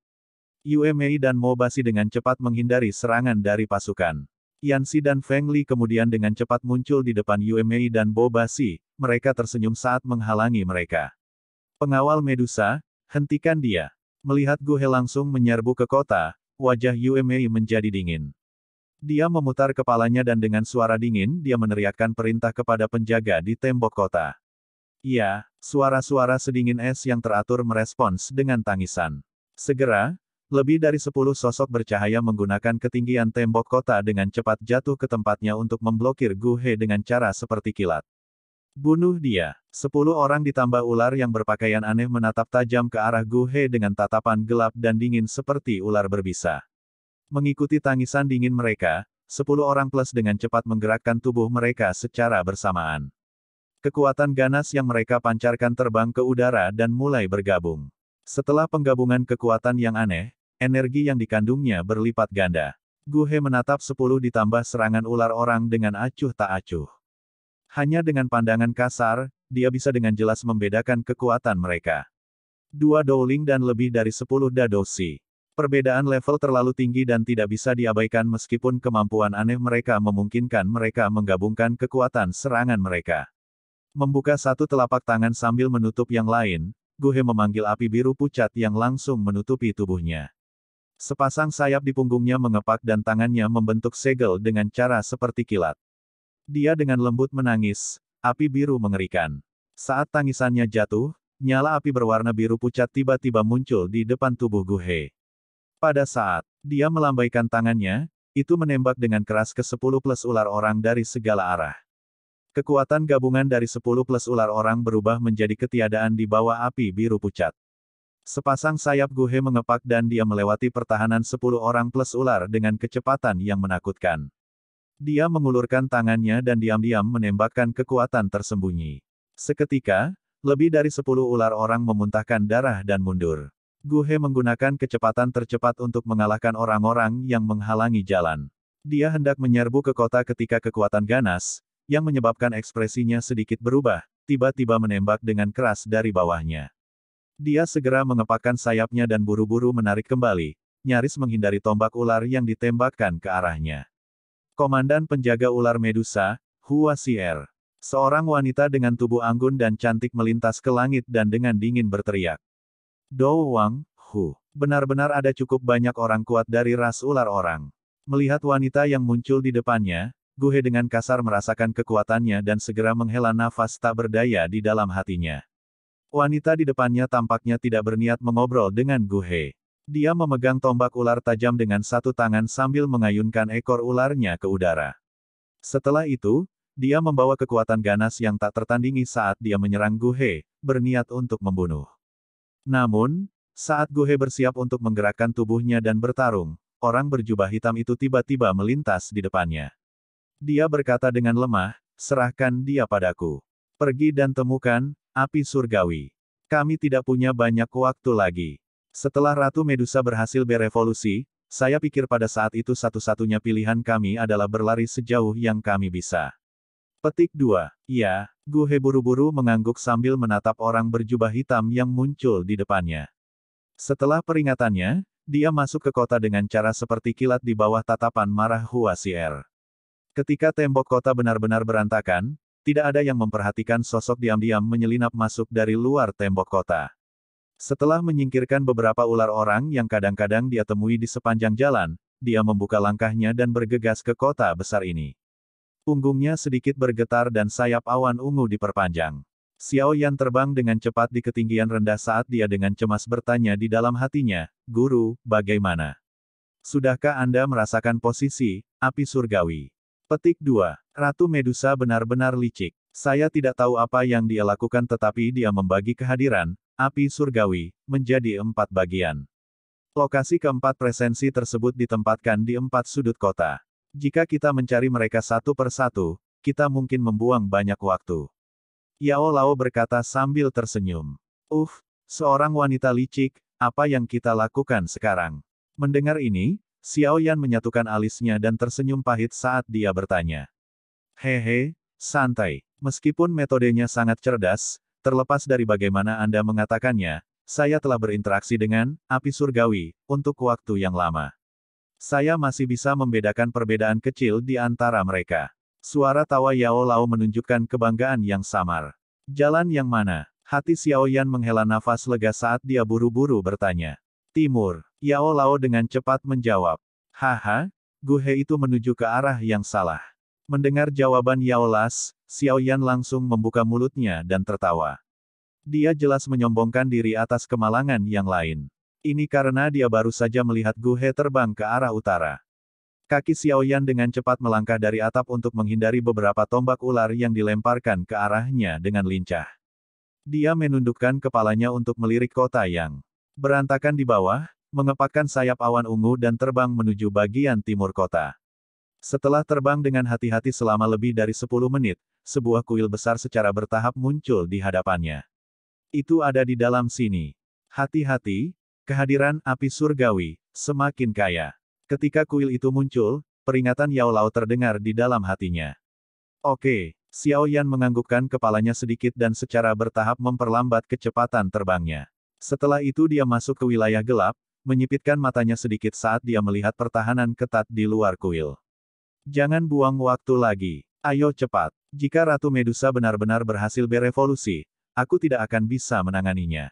Yue dan Mobashi dengan cepat menghindari serangan dari pasukan. Yanxi dan Feng Li kemudian dengan cepat muncul di depan Yue dan Mobashi, mereka tersenyum saat menghalangi mereka. Pengawal Medusa, hentikan dia. Melihat Gu He langsung menyerbu ke kota, wajah Yue menjadi dingin. Dia memutar kepalanya dan dengan suara dingin dia meneriakkan perintah kepada penjaga di tembok kota. Iya, suara-suara sedingin es yang teratur merespons dengan tangisan. Segera, lebih dari 10 sosok bercahaya menggunakan ketinggian tembok kota dengan cepat jatuh ke tempatnya untuk memblokir Gu He dengan cara seperti kilat. Bunuh dia. 10 orang ditambah ular yang berpakaian aneh menatap tajam ke arah Gu He dengan tatapan gelap dan dingin seperti ular berbisa. Mengikuti tangisan dingin mereka, 10 orang plus dengan cepat menggerakkan tubuh mereka secara bersamaan. Kekuatan ganas yang mereka pancarkan terbang ke udara dan mulai bergabung. Setelah penggabungan kekuatan yang aneh, energi yang dikandungnya berlipat ganda. Gu He menatap 10 ditambah serangan ular orang dengan acuh tak acuh. Hanya dengan pandangan kasar, dia bisa dengan jelas membedakan kekuatan mereka. 2 Dowling dan lebih dari 10 Dadoshi. Perbedaan level terlalu tinggi dan tidak bisa diabaikan meskipun kemampuan aneh mereka memungkinkan mereka menggabungkan kekuatan serangan mereka. Membuka satu telapak tangan sambil menutup yang lain, Gu He memanggil api biru pucat yang langsung menutupi tubuhnya. Sepasang sayap di punggungnya mengepak dan tangannya membentuk segel dengan cara seperti kilat. Dia dengan lembut menangis, api biru mengerikan. Saat tangisannya jatuh, nyala api berwarna biru pucat tiba-tiba muncul di depan tubuh Gu He. Pada saat dia melambaikan tangannya, itu menembak dengan keras ke 10 plus ular orang dari segala arah. Kekuatan gabungan dari 10 plus ular orang berubah menjadi ketiadaan di bawah api biru pucat. Sepasang sayap Gu He mengepak dan dia melewati pertahanan 10 orang plus ular dengan kecepatan yang menakutkan. Dia mengulurkan tangannya dan diam-diam menembakkan kekuatan tersembunyi. Seketika, lebih dari 10 ular orang memuntahkan darah dan mundur. Gu He menggunakan kecepatan tercepat untuk mengalahkan orang-orang yang menghalangi jalan. Dia hendak menyerbu ke kota ketika kekuatan ganas, yang menyebabkan ekspresinya sedikit berubah, tiba-tiba menembak dengan keras dari bawahnya. Dia segera mengepakkan sayapnya dan buru-buru menarik kembali, nyaris menghindari tombak ular yang ditembakkan ke arahnya. Komandan penjaga ular Medusa, Hua Xier. Seorang wanita dengan tubuh anggun dan cantik melintas ke langit dan dengan dingin berteriak. Dou Wang, Hu. Benar-benar ada cukup banyak orang kuat dari ras ular orang. Melihat wanita yang muncul di depannya, Gu He dengan kasar merasakan kekuatannya dan segera menghela nafas tak berdaya di dalam hatinya. Wanita di depannya tampaknya tidak berniat mengobrol dengan Gu He. Dia memegang tombak ular tajam dengan satu tangan sambil mengayunkan ekor ularnya ke udara. Setelah itu, dia membawa kekuatan ganas yang tak tertandingi saat dia menyerang Gu He, berniat untuk membunuh. Namun, saat Gu He bersiap untuk menggerakkan tubuhnya dan bertarung, orang berjubah hitam itu tiba-tiba melintas di depannya. Dia berkata dengan lemah, serahkan dia padaku. Pergi dan temukan api surgawi. Kami tidak punya banyak waktu lagi. Setelah Ratu Medusa berhasil berevolusi, saya pikir pada saat itu satu-satunya pilihan kami adalah berlari sejauh yang kami bisa. Petik 2. Ya, Gu He buru-buru mengangguk sambil menatap orang berjubah hitam yang muncul di depannya. Setelah peringatannya, dia masuk ke kota dengan cara seperti kilat di bawah tatapan marah Hua Xier. Ketika tembok kota benar-benar berantakan, tidak ada yang memperhatikan sosok diam-diam menyelinap masuk dari luar tembok kota. Setelah menyingkirkan beberapa ular orang yang kadang-kadang dia temui di sepanjang jalan, dia membuka langkahnya dan bergegas ke kota besar ini. Punggungnya sedikit bergetar dan sayap awan ungu diperpanjang. Xiao Yan terbang dengan cepat di ketinggian rendah saat dia dengan cemas bertanya di dalam hatinya, "Guru, bagaimana? Sudahkah Anda merasakan posisi api surgawi?" Petik 2. Ratu Medusa benar-benar licik. Saya tidak tahu apa yang dia lakukan tetapi dia membagi kehadiran api surgawi menjadi 4 bagian. Lokasi keempat presensi tersebut ditempatkan di 4 sudut kota. Jika kita mencari mereka satu per satu, kita mungkin membuang banyak waktu. Yao Lao berkata sambil tersenyum. Seorang wanita licik, apa yang kita lakukan sekarang? Mendengar ini, Xiao Yan menyatukan alisnya dan tersenyum pahit saat dia bertanya. Hehe, santai. Meskipun metodenya sangat cerdas, terlepas dari bagaimana Anda mengatakannya, saya telah berinteraksi dengan api surgawi untuk waktu yang lama. Saya masih bisa membedakan perbedaan kecil di antara mereka. Suara tawa Yao Lao menunjukkan kebanggaan yang samar. Jalan yang mana? Hati Xiao Yan menghela nafas lega saat dia buru-buru bertanya. Timur. Yao Lao dengan cepat menjawab. Haha, Guhe itu menuju ke arah yang salah. Mendengar jawaban Yao Las, Xiao Yan langsung membuka mulutnya dan tertawa. Dia jelas menyombongkan diri atas kemalangan yang lain. Ini karena dia baru saja melihat Guhe terbang ke arah utara. Kaki Xiao Yan dengan cepat melangkah dari atap untuk menghindari beberapa tombak ular yang dilemparkan ke arahnya dengan lincah. Dia menundukkan kepalanya untuk melirik kota yang berantakan di bawah, mengepakkan sayap awan ungu dan terbang menuju bagian timur kota. Setelah terbang dengan hati-hati selama lebih dari 10 menit, sebuah kuil besar secara bertahap muncul di hadapannya. Itu ada di dalam sini. Hati-hati, kehadiran api surgawi semakin kaya. Ketika kuil itu muncul, peringatan Yao Lao terdengar di dalam hatinya. Oke, Xiao Yan menganggukkan kepalanya sedikit dan secara bertahap memperlambat kecepatan terbangnya. Setelah itu dia masuk ke wilayah gelap, menyipitkan matanya sedikit saat dia melihat pertahanan ketat di luar kuil. Jangan buang waktu lagi. Ayo cepat. Jika Ratu Medusa benar-benar berhasil berevolusi, aku tidak akan bisa menanganinya.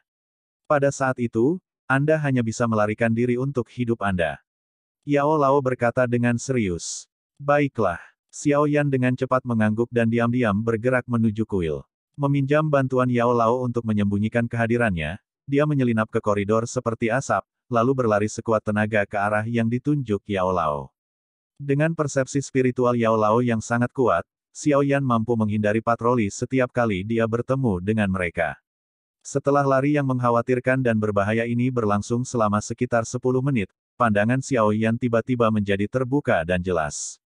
Pada saat itu, Anda hanya bisa melarikan diri untuk hidup Anda. Yao Lao berkata dengan serius. Baiklah. Xiao Yan dengan cepat mengangguk dan diam-diam bergerak menuju kuil. Meminjam bantuan Yao Lao untuk menyembunyikan kehadirannya, dia menyelinap ke koridor seperti asap, lalu berlari sekuat tenaga ke arah yang ditunjuk Yao Lao. Dengan persepsi spiritual Yao Lao yang sangat kuat, Xiao Yan mampu menghindari patroli setiap kali dia bertemu dengan mereka. Setelah lari yang mengkhawatirkan dan berbahaya ini berlangsung selama sekitar 10 menit, pandangan Xiao Yan tiba-tiba menjadi terbuka dan jelas.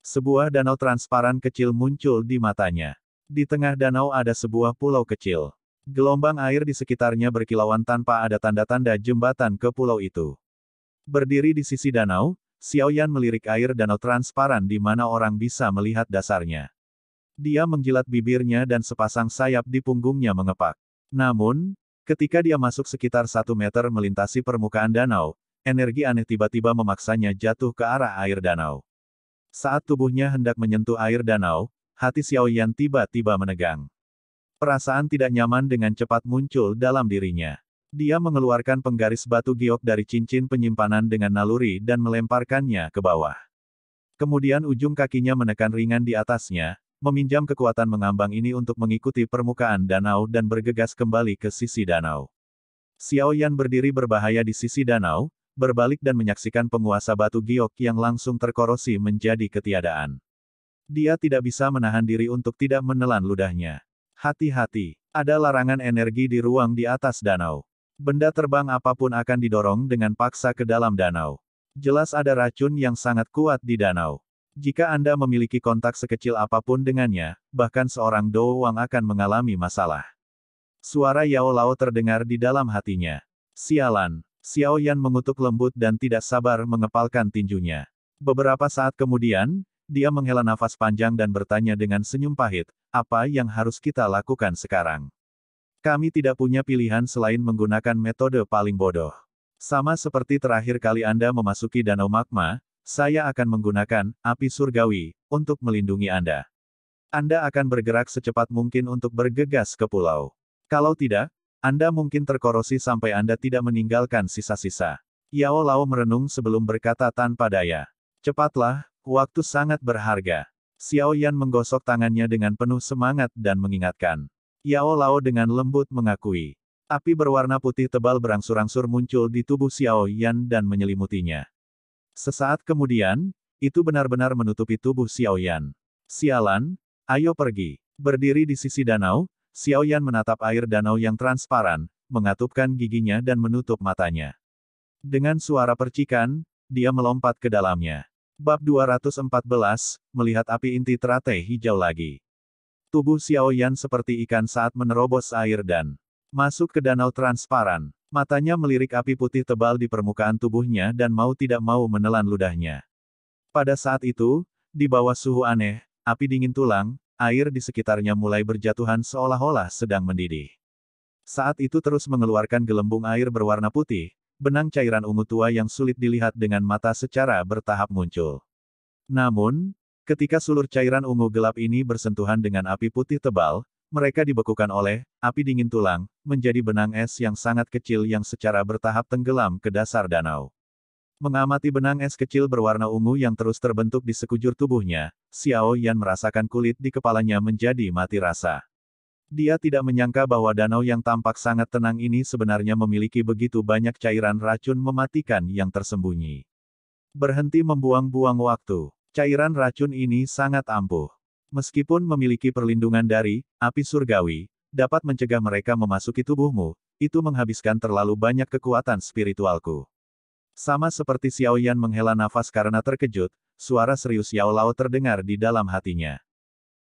Sebuah danau transparan kecil muncul di matanya. Di tengah danau ada sebuah pulau kecil. Gelombang air di sekitarnya berkilauan tanpa ada tanda-tanda jembatan ke pulau itu. Berdiri di sisi danau, Xiao Yan melirik air danau transparan di mana orang bisa melihat dasarnya. Dia menjilat bibirnya dan sepasang sayap di punggungnya mengepak. Namun, ketika dia masuk sekitar 1 meter melintasi permukaan danau, energi aneh tiba-tiba memaksanya jatuh ke arah air danau. Saat tubuhnya hendak menyentuh air danau, hati Xiao Yan tiba-tiba menegang. Perasaan tidak nyaman dengan cepat muncul dalam dirinya. Dia mengeluarkan penggaris batu giok dari cincin penyimpanan dengan naluri dan melemparkannya ke bawah. Kemudian ujung kakinya menekan ringan di atasnya, meminjam kekuatan mengambang ini untuk mengikuti permukaan danau dan bergegas kembali ke sisi danau. Xiao Yan berdiri berbahaya di sisi danau, berbalik dan menyaksikan penguasa batu giok yang langsung terkorosi menjadi ketiadaan. Dia tidak bisa menahan diri untuk tidak menelan ludahnya. Hati-hati, ada larangan energi di ruang di atas danau. Benda terbang apapun akan didorong dengan paksa ke dalam danau. Jelas ada racun yang sangat kuat di danau. Jika Anda memiliki kontak sekecil apapun dengannya, bahkan seorang doang akan mengalami masalah. Suara Yao Lao terdengar di dalam hatinya. Sialan. Xiao Yan mengutuk lembut dan tidak sabar mengepalkan tinjunya. Beberapa saat kemudian, dia menghela nafas panjang dan bertanya dengan senyum pahit, apa yang harus kita lakukan sekarang? Kami tidak punya pilihan selain menggunakan metode paling bodoh. Sama seperti terakhir kali Anda memasuki danau magma, saya akan menggunakan api surgawi untuk melindungi Anda. Anda akan bergerak secepat mungkin untuk bergegas ke pulau. Kalau tidak, Anda mungkin terkorosi sampai Anda tidak meninggalkan sisa-sisa. Yao Lao merenung sebelum berkata tanpa daya. Cepatlah, waktu sangat berharga. Xiao Yan menggosok tangannya dengan penuh semangat dan mengingatkan. Yao Lao dengan lembut mengakui. Api berwarna putih tebal berangsur-angsur muncul di tubuh Xiao Yan dan menyelimutinya. Sesaat kemudian, itu benar-benar menutupi tubuh Xiao Yan. Sialan, ayo pergi. Berdiri di sisi danau, Xiao Yan menatap air danau yang transparan, mengatupkan giginya dan menutup matanya. Dengan suara percikan, dia melompat ke dalamnya. Bab 214, melihat api inti teratai hijau lagi. Tubuh Xiao Yan seperti ikan saat menerobos air dan masuk ke danau transparan. Matanya melirik api putih tebal di permukaan tubuhnya dan mau tidak mau menelan ludahnya. Pada saat itu, di bawah suhu aneh, api dingin tulang, air di sekitarnya mulai berjatuhan seolah-olah sedang mendidih. Saat itu terus mengeluarkan gelembung air berwarna putih, benang cairan ungu tua yang sulit dilihat dengan mata secara bertahap muncul. Namun, ketika sulur cairan ungu gelap ini bersentuhan dengan api putih tebal, mereka dibekukan oleh api dingin tulang, menjadi benang es yang sangat kecil yang secara bertahap tenggelam ke dasar danau. Mengamati benang es kecil berwarna ungu yang terus terbentuk di sekujur tubuhnya, Xiao Yan merasakan kulit di kepalanya menjadi mati rasa. Dia tidak menyangka bahwa danau yang tampak sangat tenang ini sebenarnya memiliki begitu banyak cairan racun mematikan yang tersembunyi. Berhenti membuang-buang waktu. Cairan racun ini sangat ampuh. Meskipun memiliki perlindungan dari api surgawi, dapat mencegah mereka memasuki tubuhmu, itu menghabiskan terlalu banyak kekuatan spiritualku. Sama seperti Xiao Yan menghela nafas karena terkejut, suara serius Yao Lao terdengar di dalam hatinya.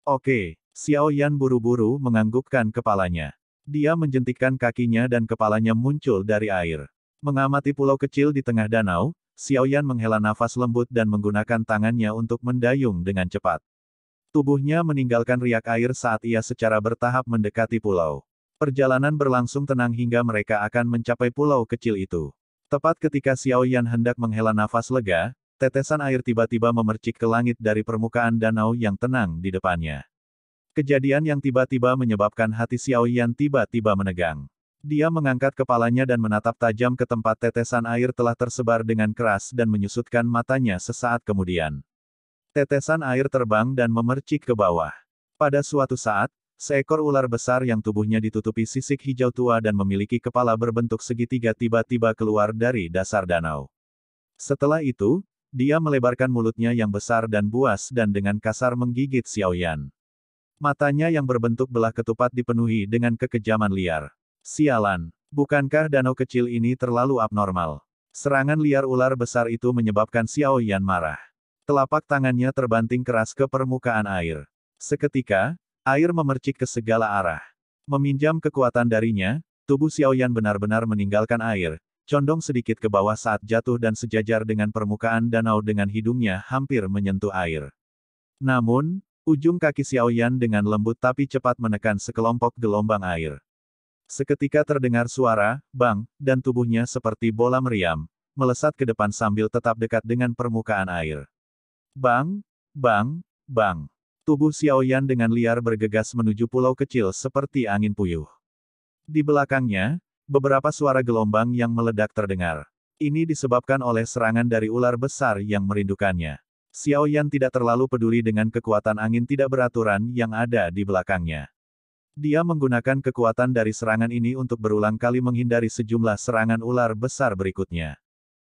Oke, Xiao Yan buru-buru menganggukkan kepalanya. Dia menjentikkan kakinya dan kepalanya muncul dari air. Mengamati pulau kecil di tengah danau, Xiao Yan menghela nafas lembut dan menggunakan tangannya untuk mendayung dengan cepat. Tubuhnya meninggalkan riak air saat ia secara bertahap mendekati pulau. Perjalanan berlangsung tenang hingga mereka akan mencapai pulau kecil itu. Tepat ketika Xiao Yan hendak menghela nafas lega, tetesan air tiba-tiba memercik ke langit dari permukaan danau yang tenang di depannya. Kejadian yang tiba-tiba menyebabkan hati Xiao Yan tiba-tiba menegang. Dia mengangkat kepalanya dan menatap tajam ke tempat tetesan air telah tersebar dengan keras dan menyusutkan matanya sesaat kemudian. Tetesan air terbang dan memercik ke bawah. Pada suatu saat, seekor ular besar yang tubuhnya ditutupi sisik hijau tua dan memiliki kepala berbentuk segitiga tiba-tiba keluar dari dasar danau. Setelah itu, dia melebarkan mulutnya yang besar dan buas dan dengan kasar menggigit Xiao Yan. Matanya yang berbentuk belah ketupat dipenuhi dengan kekejaman liar. Sialan, bukankah danau kecil ini terlalu abnormal? Serangan liar ular besar itu menyebabkan Xiao Yan marah. Telapak tangannya terbanting keras ke permukaan air. Seketika, air memercik ke segala arah. Meminjam kekuatan darinya, tubuh Xiao Yan benar-benar meninggalkan air, condong sedikit ke bawah saat jatuh dan sejajar dengan permukaan danau dengan hidungnya hampir menyentuh air. Namun, ujung kaki Xiao Yan dengan lembut tapi cepat menekan sekelompok gelombang air. Seketika terdengar suara, bang, dan tubuhnya seperti bola meriam, melesat ke depan sambil tetap dekat dengan permukaan air. Bang, bang, bang. Tubuh Xiao Yan dengan liar bergegas menuju pulau kecil seperti angin puyuh. Di belakangnya, beberapa suara gelombang yang meledak terdengar. Ini disebabkan oleh serangan dari ular besar yang merindukannya. Xiao Yan tidak terlalu peduli dengan kekuatan angin tidak beraturan yang ada di belakangnya. Dia menggunakan kekuatan dari serangan ini untuk berulang kali menghindari sejumlah serangan ular besar berikutnya.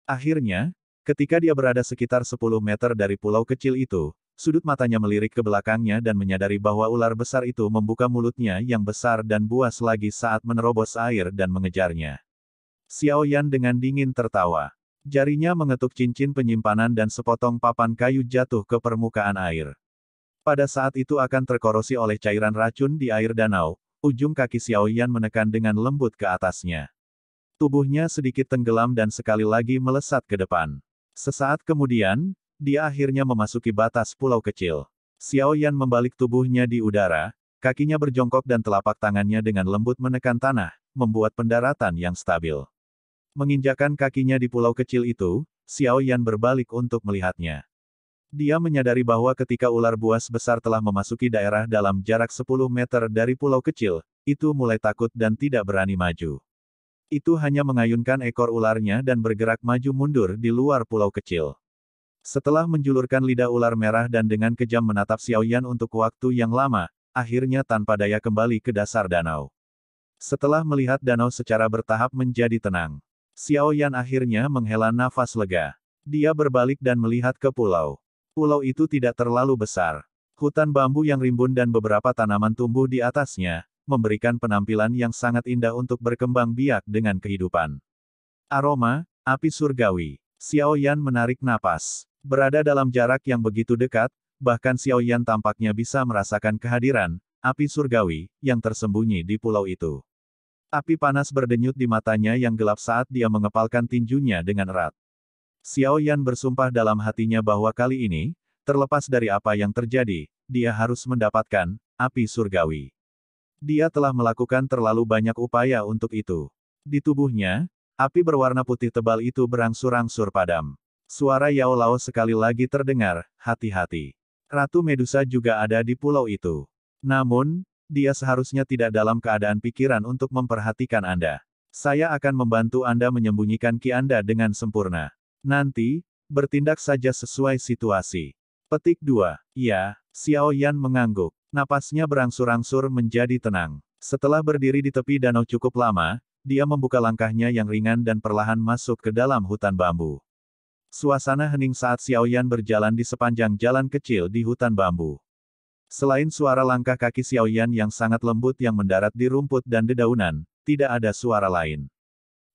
Akhirnya, ketika dia berada sekitar 10 meter dari pulau kecil itu, sudut matanya melirik ke belakangnya dan menyadari bahwa ular besar itu membuka mulutnya yang besar dan buas lagi saat menerobos air dan mengejarnya. Xiao Yan dengan dingin tertawa. Jarinya mengetuk cincin penyimpanan dan sepotong papan kayu jatuh ke permukaan air. Pada saat itu akan terkorosi oleh cairan racun di air danau, ujung kaki Xiao Yan menekan dengan lembut ke atasnya. Tubuhnya sedikit tenggelam dan sekali lagi melesat ke depan. Sesaat kemudian, dia akhirnya memasuki batas pulau kecil. Xiao Yan membalik tubuhnya di udara, kakinya berjongkok dan telapak tangannya dengan lembut menekan tanah, membuat pendaratan yang stabil. Menginjakan kakinya di pulau kecil itu, Xiao Yan berbalik untuk melihatnya. Dia menyadari bahwa ketika ular buas besar telah memasuki daerah dalam jarak 10 meter dari pulau kecil, itu mulai takut dan tidak berani maju. Itu hanya mengayunkan ekor ularnya dan bergerak maju mundur di luar pulau kecil. Setelah menjulurkan lidah ular merah dan dengan kejam menatap Xiao Yan untuk waktu yang lama, akhirnya tanpa daya kembali ke dasar danau. Setelah melihat danau secara bertahap menjadi tenang, Xiao Yan akhirnya menghela nafas lega. Dia berbalik dan melihat ke pulau. Pulau itu tidak terlalu besar. Hutan bambu yang rimbun dan beberapa tanaman tumbuh di atasnya, memberikan penampilan yang sangat indah untuk berkembang biak dengan kehidupan. Aroma, api surgawi. Xiao Yan menarik napas. Berada dalam jarak yang begitu dekat, bahkan Xiao Yan tampaknya bisa merasakan kehadiran api surgawi yang tersembunyi di pulau itu. Api panas berdenyut di matanya yang gelap saat dia mengepalkan tinjunya dengan erat. Xiao Yan bersumpah dalam hatinya bahwa kali ini, terlepas dari apa yang terjadi, dia harus mendapatkan api surgawi. Dia telah melakukan terlalu banyak upaya untuk itu. Di tubuhnya, api berwarna putih tebal itu berangsur-angsur padam. Suara Yao Lao sekali lagi terdengar, hati-hati. Ratu Medusa juga ada di pulau itu. Namun, dia seharusnya tidak dalam keadaan pikiran untuk memperhatikan Anda. Saya akan membantu Anda menyembunyikan ki Anda dengan sempurna. Nanti, bertindak saja sesuai situasi. Petik 2. Ya, Xiao Yan mengangguk. Napasnya berangsur-angsur menjadi tenang. Setelah berdiri di tepi danau cukup lama, dia membuka langkahnya yang ringan dan perlahan masuk ke dalam hutan bambu. Suasana hening saat Xiao Yan berjalan di sepanjang jalan kecil di hutan bambu. Selain suara langkah kaki Xiao Yan yang sangat lembut yang mendarat di rumput dan dedaunan, tidak ada suara lain.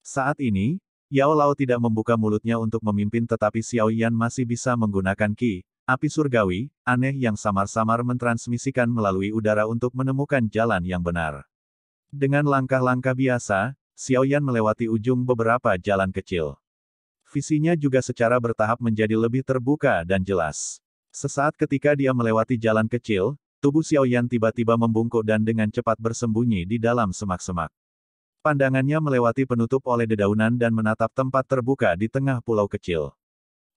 Saat ini, Yao Lao tidak membuka mulutnya untuk memimpin tetapi Xiao Yan masih bisa menggunakan ki, api surgawi, aneh yang samar-samar mentransmisikan melalui udara untuk menemukan jalan yang benar. Dengan langkah-langkah biasa, Xiao Yan melewati ujung beberapa jalan kecil. Visinya juga secara bertahap menjadi lebih terbuka dan jelas. Sesaat ketika dia melewati jalan kecil, tubuh Xiao Yan tiba-tiba membungkuk dan dengan cepat bersembunyi di dalam semak-semak. Pandangannya melewati penutup oleh dedaunan dan menatap tempat terbuka di tengah pulau kecil.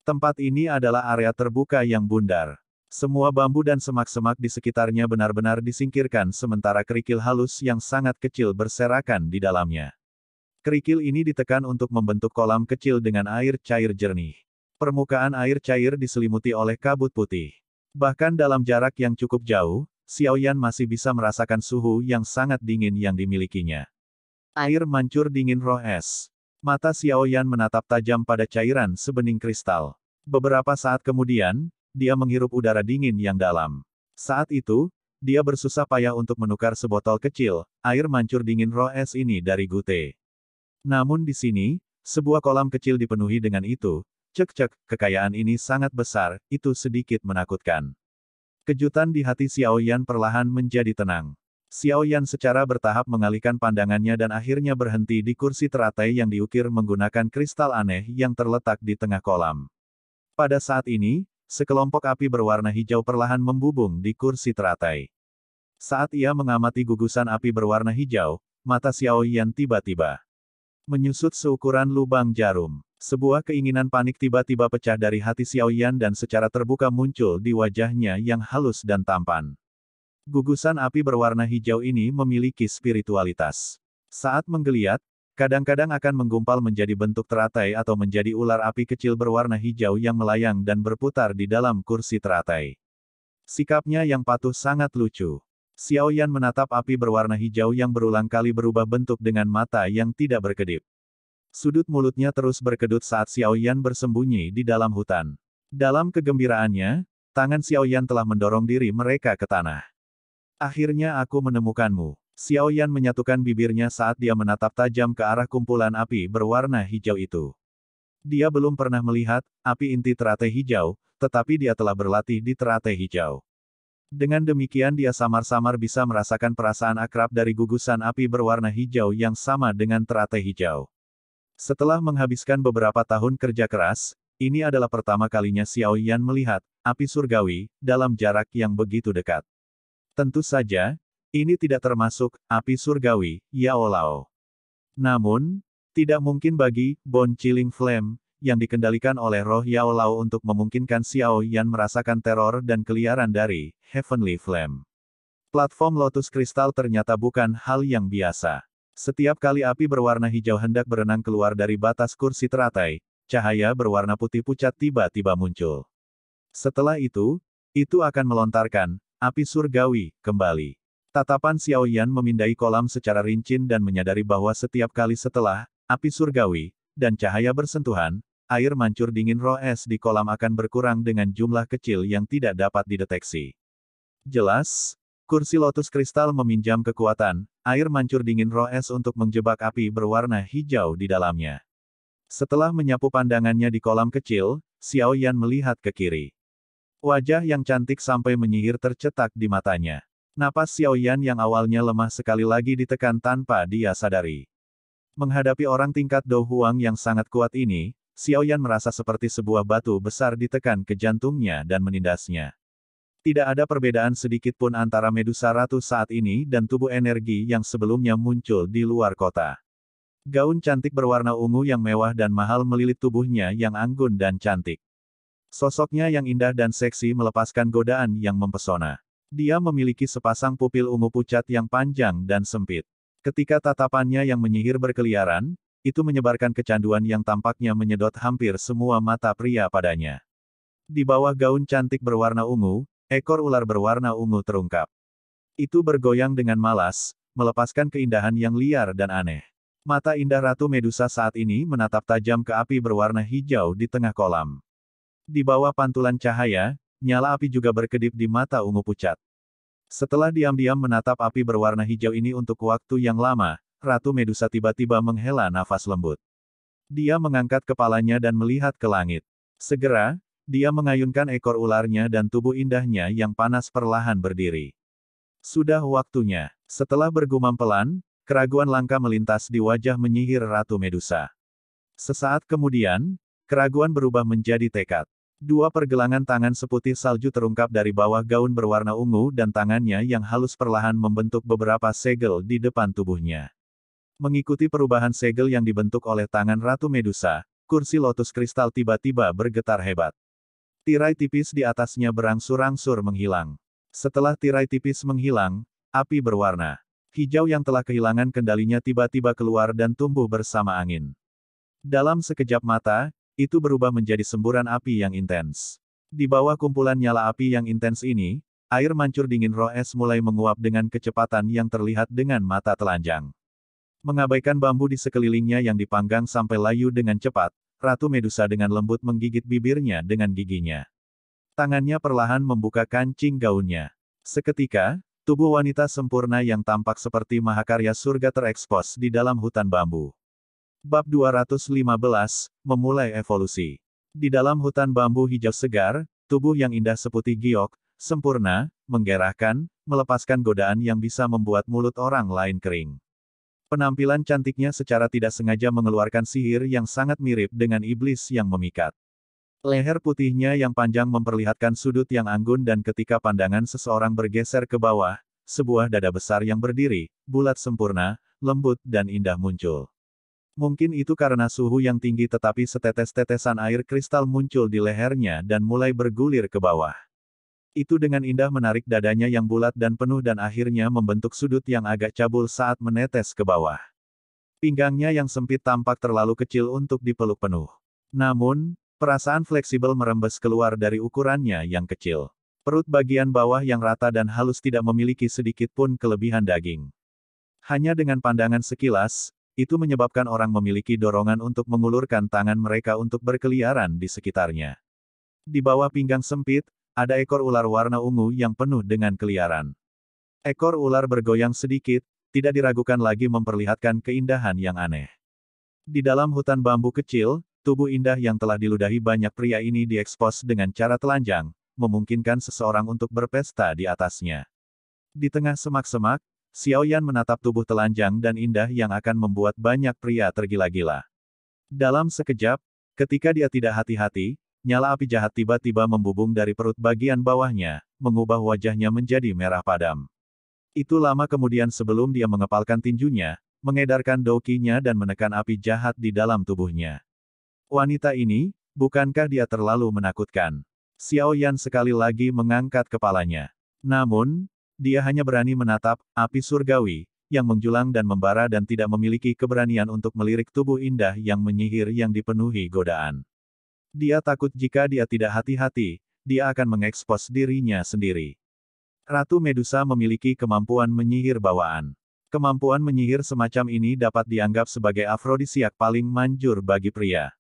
Tempat ini adalah area terbuka yang bundar. Semua bambu dan semak-semak di sekitarnya benar-benar disingkirkan sementara kerikil halus yang sangat kecil berserakan di dalamnya. Kerikil ini ditekan untuk membentuk kolam kecil dengan air cair jernih. Permukaan air cair diselimuti oleh kabut putih. Bahkan dalam jarak yang cukup jauh, Xiao Yan masih bisa merasakan suhu yang sangat dingin yang dimilikinya. Air mancur dingin roh es. Mata Xiao Yan menatap tajam pada cairan sebening kristal. Beberapa saat kemudian, dia menghirup udara dingin yang dalam. Saat itu, dia bersusah payah untuk menukar sebotol kecil, air mancur dingin roh es ini dari Gute. Namun di sini, sebuah kolam kecil dipenuhi dengan itu. Cek-cek, kekayaan ini sangat besar, itu sedikit menakutkan. Kejutan di hati Xiao Yan perlahan menjadi tenang. Xiao Yan secara bertahap mengalihkan pandangannya dan akhirnya berhenti di kursi teratai yang diukir menggunakan kristal aneh yang terletak di tengah kolam. Pada saat ini, sekelompok api berwarna hijau perlahan membubung di kursi teratai. Saat ia mengamati gugusan api berwarna hijau, mata Xiao Yan tiba-tiba menyusut seukuran lubang jarum. Sebuah keinginan panik tiba-tiba pecah dari hati Xiao Yan dan secara terbuka muncul di wajahnya yang halus dan tampan. Gugusan api berwarna hijau ini memiliki spiritualitas. Saat menggeliat, kadang-kadang akan menggumpal menjadi bentuk teratai atau menjadi ular api kecil berwarna hijau yang melayang dan berputar di dalam kursi teratai. Sikapnya yang patuh sangat lucu. Xiao Yan menatap api berwarna hijau yang berulang kali berubah bentuk dengan mata yang tidak berkedip. Sudut mulutnya terus berkedut saat Xiao Yan bersembunyi di dalam hutan. Dalam kegembiraannya, tangan Xiao Yan telah mendorong diri mereka ke tanah. Akhirnya aku menemukanmu. Xiao Yan menyatukan bibirnya saat dia menatap tajam ke arah kumpulan api berwarna hijau itu. Dia belum pernah melihat api inti teratai hijau, tetapi dia telah berlatih di teratai hijau. Dengan demikian dia samar-samar bisa merasakan perasaan akrab dari gugusan api berwarna hijau yang sama dengan teratai hijau. Setelah menghabiskan beberapa tahun kerja keras, ini adalah pertama kalinya Xiao Yan melihat api surgawi dalam jarak yang begitu dekat. Tentu saja, ini tidak termasuk api surgawi, Yao Lao. Namun, tidak mungkin bagi Bone Chilling Flame yang dikendalikan oleh roh Yao Lao untuk memungkinkan Xiao Yan merasakan teror dan keliaran dari Heavenly Flame. Platform Lotus Kristal ternyata bukan hal yang biasa. Setiap kali api berwarna hijau hendak berenang keluar dari batas kursi teratai, cahaya berwarna putih pucat tiba-tiba muncul. Setelah itu akan melontarkan api surgawi kembali. Tatapan Xiao Yan memindai kolam secara rincin dan menyadari bahwa setiap kali setelah api surgawi dan cahaya bersentuhan, air mancur dingin roh es di kolam akan berkurang dengan jumlah kecil yang tidak dapat dideteksi. Jelas, kursi lotus kristal meminjam kekuatan air mancur dingin roh es untuk menjebak api berwarna hijau di dalamnya. Setelah menyapu pandangannya di kolam kecil, Xiao Yan melihat ke kiri. Wajah yang cantik sampai menyihir tercetak di matanya. Napas Xiao Yan yang awalnya lemah sekali lagi ditekan tanpa dia sadari. Menghadapi orang tingkat Do Huang yang sangat kuat ini, Xiao Yan merasa seperti sebuah batu besar ditekan ke jantungnya dan menindasnya. Tidak ada perbedaan sedikit pun antara Medusa Ratu saat ini dan tubuh energi yang sebelumnya muncul di luar kota. Gaun cantik berwarna ungu yang mewah dan mahal melilit tubuhnya yang anggun dan cantik. Sosoknya yang indah dan seksi melepaskan godaan yang mempesona. Dia memiliki sepasang pupil ungu pucat yang panjang dan sempit. Ketika tatapannya yang menyihir berkeliaran, itu menyebarkan kecanduan yang tampaknya menyedot hampir semua mata pria padanya. Di bawah gaun cantik berwarna ungu, ekor ular berwarna ungu terungkap. Itu bergoyang dengan malas, melepaskan keindahan yang liar dan aneh. Mata indah Ratu Medusa saat ini menatap tajam ke api berwarna hijau di tengah kolam. Di bawah pantulan cahaya, nyala api juga berkedip di mata ungu pucat. Setelah diam-diam menatap api berwarna hijau ini untuk waktu yang lama, Ratu Medusa tiba-tiba menghela nafas lembut. Dia mengangkat kepalanya dan melihat ke langit. Segera, dia mengayunkan ekor ularnya dan tubuh indahnya yang panas perlahan berdiri. Sudah waktunya. Setelah bergumam pelan, keraguan langka melintas di wajah menyihir Ratu Medusa. Sesaat kemudian, keraguan berubah menjadi tekad. Dua pergelangan tangan seputih salju terungkap dari bawah gaun berwarna ungu dan tangannya yang halus perlahan membentuk beberapa segel di depan tubuhnya. Mengikuti perubahan segel yang dibentuk oleh tangan Ratu Medusa, kursi lotus kristal tiba-tiba bergetar hebat. Tirai tipis di atasnya berangsur-angsur menghilang. Setelah tirai tipis menghilang, api berwarna hijau yang telah kehilangan kendalinya tiba-tiba keluar dan tumbuh bersama angin. Dalam sekejap mata, itu berubah menjadi semburan api yang intens. Di bawah kumpulan nyala api yang intens ini, air mancur dingin roh es mulai menguap dengan kecepatan yang terlihat dengan mata telanjang. Mengabaikan bambu di sekelilingnya yang dipanggang sampai layu dengan cepat, Ratu Medusa dengan lembut menggigit bibirnya dengan giginya. Tangannya perlahan membuka kancing gaunnya. Seketika, tubuh wanita sempurna yang tampak seperti mahakarya surga terekspos di dalam hutan bambu. Bab 215, Memulai Evolusi. Di dalam hutan bambu hijau segar, tubuh yang indah seputih giok, sempurna, menggerahkan, melepaskan godaan yang bisa membuat mulut orang lain kering. Penampilan cantiknya secara tidak sengaja mengeluarkan sihir yang sangat mirip dengan iblis yang memikat. Leher putihnya yang panjang memperlihatkan sudut yang anggun dan ketika pandangan seseorang bergeser ke bawah, sebuah dada besar yang berdiri, bulat sempurna, lembut dan indah muncul. Mungkin itu karena suhu yang tinggi tetapi setetes-tetesan air kristal muncul di lehernya dan mulai bergulir ke bawah. Itu dengan indah menarik dadanya yang bulat dan penuh dan akhirnya membentuk sudut yang agak cabul saat menetes ke bawah. Pinggangnya yang sempit tampak terlalu kecil untuk dipeluk penuh. Namun, perasaan fleksibel merembes keluar dari ukurannya yang kecil. Perut bagian bawah yang rata dan halus tidak memiliki sedikit pun kelebihan daging. Hanya dengan pandangan sekilas, itu menyebabkan orang memiliki dorongan untuk mengulurkan tangan mereka untuk berkeliaran di sekitarnya. Di bawah pinggang sempit, ada ekor ular warna ungu yang penuh dengan keliaran. Ekor ular bergoyang sedikit, tidak diragukan lagi memperlihatkan keindahan yang aneh. Di dalam hutan bambu kecil, tubuh indah yang telah diludahi banyak pria ini diekspos dengan cara telanjang, memungkinkan seseorang untuk berpesta di atasnya. Di tengah semak-semak, Xiao Yan menatap tubuh telanjang dan indah yang akan membuat banyak pria tergila-gila. Dalam sekejap, ketika dia tidak hati-hati, nyala api jahat tiba-tiba membubung dari perut bagian bawahnya, mengubah wajahnya menjadi merah padam. Itu lama kemudian sebelum dia mengepalkan tinjunya, mengedarkan doukinya dan menekan api jahat di dalam tubuhnya. Wanita ini, bukankah dia terlalu menakutkan? Xiao Yan sekali lagi mengangkat kepalanya. Namun, dia hanya berani menatap api surgawi yang menjulang dan membara dan tidak memiliki keberanian untuk melirik tubuh indah yang menyihir yang dipenuhi godaan. Dia takut jika dia tidak hati-hati, dia akan mengekspos dirinya sendiri. Ratu Medusa memiliki kemampuan menyihir bawaan. Kemampuan menyihir semacam ini dapat dianggap sebagai afrodisiak paling manjur bagi pria.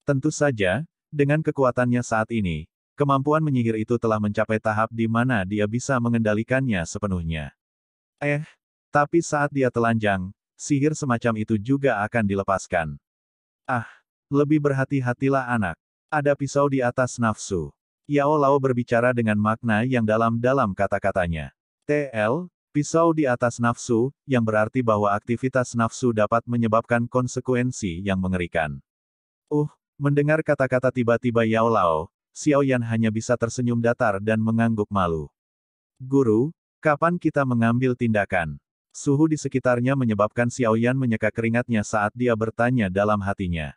Tentu saja, dengan kekuatannya saat ini, kemampuan menyihir itu telah mencapai tahap di mana dia bisa mengendalikannya sepenuhnya. Tapi saat dia telanjang, sihir semacam itu juga akan dilepaskan. Lebih berhati-hatilah anak. Ada pisau di atas nafsu. Yao Lao berbicara dengan makna yang dalam kata-katanya. Pisau di atas nafsu, yang berarti bahwa aktivitas nafsu dapat menyebabkan konsekuensi yang mengerikan. Mendengar kata-kata tiba-tiba Yao Lao, Xiao Yan hanya bisa tersenyum datar dan mengangguk malu. Guru, kapan kita mengambil tindakan? Suhu di sekitarnya menyebabkan Xiao Yan menyeka keringatnya saat dia bertanya dalam hatinya.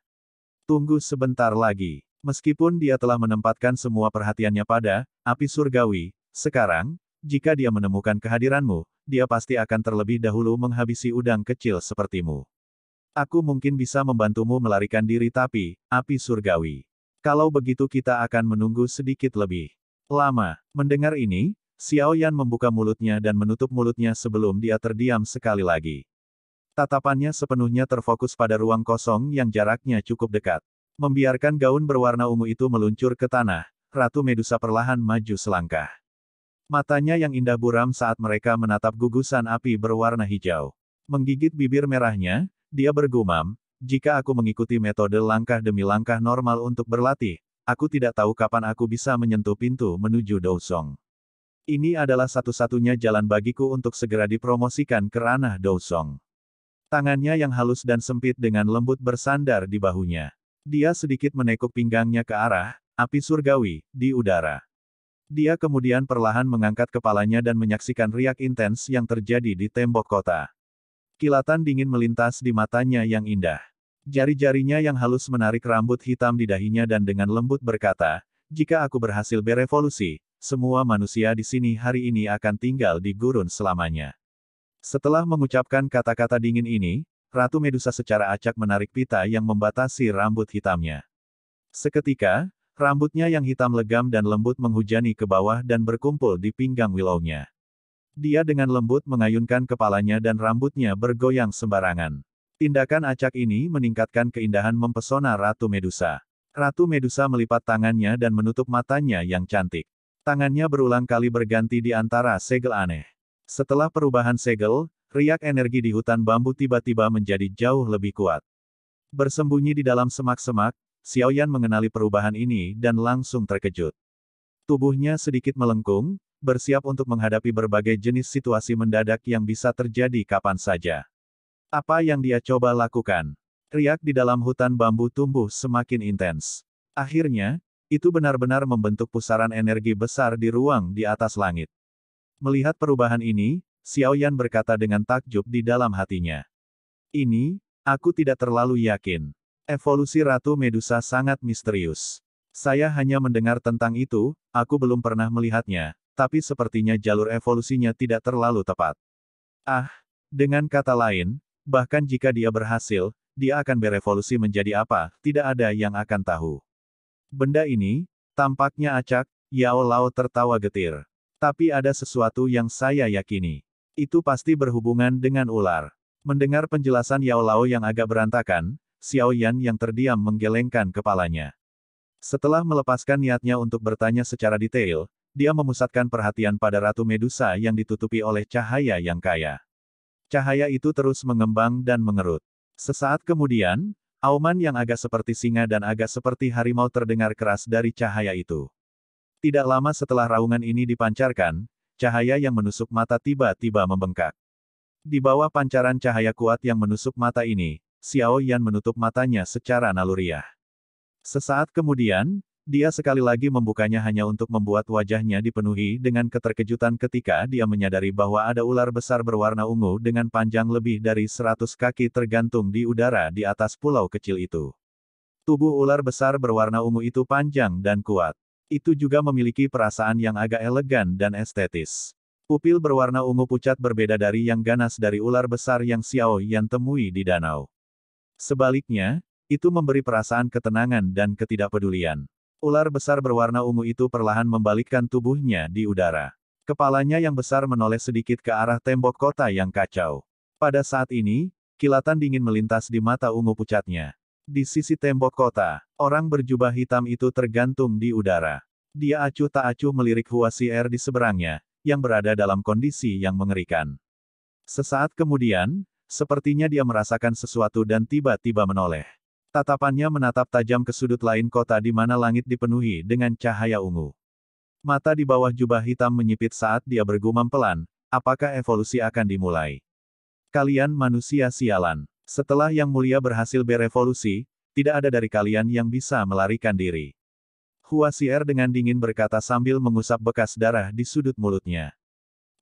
Tunggu sebentar lagi. Meskipun dia telah menempatkan semua perhatiannya pada api surgawi, sekarang, jika dia menemukan kehadiranmu, dia pasti akan terlebih dahulu menghabisi udang kecil sepertimu. Aku mungkin bisa membantumu melarikan diri tapi, api surgawi. Kalau begitu kita akan menunggu sedikit lebih lama. Mendengar ini, Xiao Yan membuka mulutnya dan menutup mulutnya sebelum dia terdiam sekali lagi. Tatapannya sepenuhnya terfokus pada ruang kosong yang jaraknya cukup dekat. Membiarkan gaun berwarna ungu itu meluncur ke tanah, Ratu Medusa perlahan maju selangkah. Matanya yang indah buram saat mereka menatap gugusan api berwarna hijau. Menggigit bibir merahnya, dia bergumam, jika aku mengikuti metode langkah demi langkah normal untuk berlatih, aku tidak tahu kapan aku bisa menyentuh pintu menuju Dousong. Ini adalah satu-satunya jalan bagiku untuk segera dipromosikan ke ranah Dousong. Tangannya yang halus dan sempit dengan lembut bersandar di bahunya. Dia sedikit menekuk pinggangnya ke arah api surgawi di udara. Dia kemudian perlahan mengangkat kepalanya dan menyaksikan riak intens yang terjadi di tembok kota. Kilatan dingin melintas di matanya yang indah. Jari-jarinya yang halus menarik rambut hitam di dahinya dan dengan lembut berkata, jika aku berhasil berevolusi, semua manusia di sini hari ini akan tinggal di gurun selamanya. Setelah mengucapkan kata-kata dingin ini, Ratu Medusa secara acak menarik pita yang membatasi rambut hitamnya. Seketika, rambutnya yang hitam legam dan lembut menghujani ke bawah dan berkumpul di pinggang Willownya. Dia dengan lembut mengayunkan kepalanya dan rambutnya bergoyang sembarangan. Tindakan acak ini meningkatkan keindahan mempesona Ratu Medusa. Ratu Medusa melipat tangannya dan menutup matanya yang cantik. Tangannya berulang kali berganti di antara segel aneh. Setelah perubahan segel, riak energi di hutan bambu tiba-tiba menjadi jauh lebih kuat. Bersembunyi di dalam semak-semak, Xiao Yan mengenali perubahan ini dan langsung terkejut. Tubuhnya sedikit melengkung, bersiap untuk menghadapi berbagai jenis situasi mendadak yang bisa terjadi kapan saja. Apa yang dia coba lakukan? Riak di dalam hutan bambu tumbuh semakin intens. Akhirnya, itu benar-benar membentuk pusaran energi besar di ruang di atas langit. Melihat perubahan ini, Xiao Yan berkata dengan takjub di dalam hatinya. Ini, aku tidak terlalu yakin. Evolusi Ratu Medusa sangat misterius. Saya hanya mendengar tentang itu, aku belum pernah melihatnya, tapi sepertinya jalur evolusinya tidak terlalu tepat. Dengan kata lain, bahkan jika dia berhasil, dia akan berevolusi menjadi apa, tidak ada yang akan tahu. Benda ini, tampaknya acak, Yao Lao tertawa getir. Tapi ada sesuatu yang saya yakini. Itu pasti berhubungan dengan ular. Mendengar penjelasan Yao Lao yang agak berantakan, Xiao Yan yang terdiam menggelengkan kepalanya. Setelah melepaskan niatnya untuk bertanya secara detail, dia memusatkan perhatian pada Ratu Medusa yang ditutupi oleh cahaya yang kaya. Cahaya itu terus mengembang dan mengerut. Sesaat kemudian, auman yang agak seperti singa dan agak seperti harimau terdengar keras dari cahaya itu. Tidak lama setelah raungan ini dipancarkan, cahaya yang menusuk mata tiba-tiba membengkak. Di bawah pancaran cahaya kuat yang menusuk mata ini, Xiao Yan menutup matanya secara naluriah. Sesaat kemudian, dia sekali lagi membukanya hanya untuk membuat wajahnya dipenuhi dengan keterkejutan ketika dia menyadari bahwa ada ular besar berwarna ungu dengan panjang lebih dari 100 kaki tergantung di udara di atas pulau kecil itu. Tubuh ular besar berwarna ungu itu panjang dan kuat. Itu juga memiliki perasaan yang agak elegan dan estetis. Pupil berwarna ungu pucat berbeda dari yang ganas dari ular besar yang Xiao Yan temui di danau. Sebaliknya, itu memberi perasaan ketenangan dan ketidakpedulian. Ular besar berwarna ungu itu perlahan membalikkan tubuhnya di udara. Kepalanya yang besar menoleh sedikit ke arah tembok kota yang kacau. Pada saat ini, kilatan dingin melintas di mata ungu pucatnya. Di sisi tembok kota, orang berjubah hitam itu tergantung di udara. Dia acuh tak acuh melirik Huasier di seberangnya, yang berada dalam kondisi yang mengerikan. Sesaat kemudian, sepertinya dia merasakan sesuatu dan tiba-tiba menoleh. Tatapannya menatap tajam ke sudut lain kota di mana langit dipenuhi dengan cahaya ungu. Mata di bawah jubah hitam menyipit saat dia bergumam pelan, apakah evolusi akan dimulai? Kalian manusia sialan. Setelah Yang Mulia berhasil berevolusi, tidak ada dari kalian yang bisa melarikan diri. Hua Xier dengan dingin berkata sambil mengusap bekas darah di sudut mulutnya.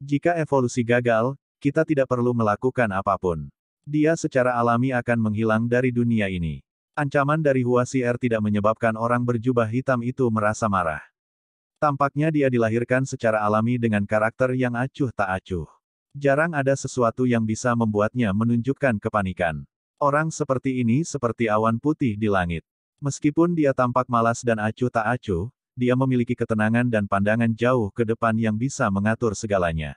Jika evolusi gagal, kita tidak perlu melakukan apapun. Dia secara alami akan menghilang dari dunia ini. Ancaman dari Hua Xier tidak menyebabkan orang berjubah hitam itu merasa marah. Tampaknya dia dilahirkan secara alami dengan karakter yang acuh tak acuh. Jarang ada sesuatu yang bisa membuatnya menunjukkan kepanikan. Orang seperti ini seperti awan putih di langit. Meskipun dia tampak malas dan acuh tak acuh, dia memiliki ketenangan dan pandangan jauh ke depan yang bisa mengatur segalanya.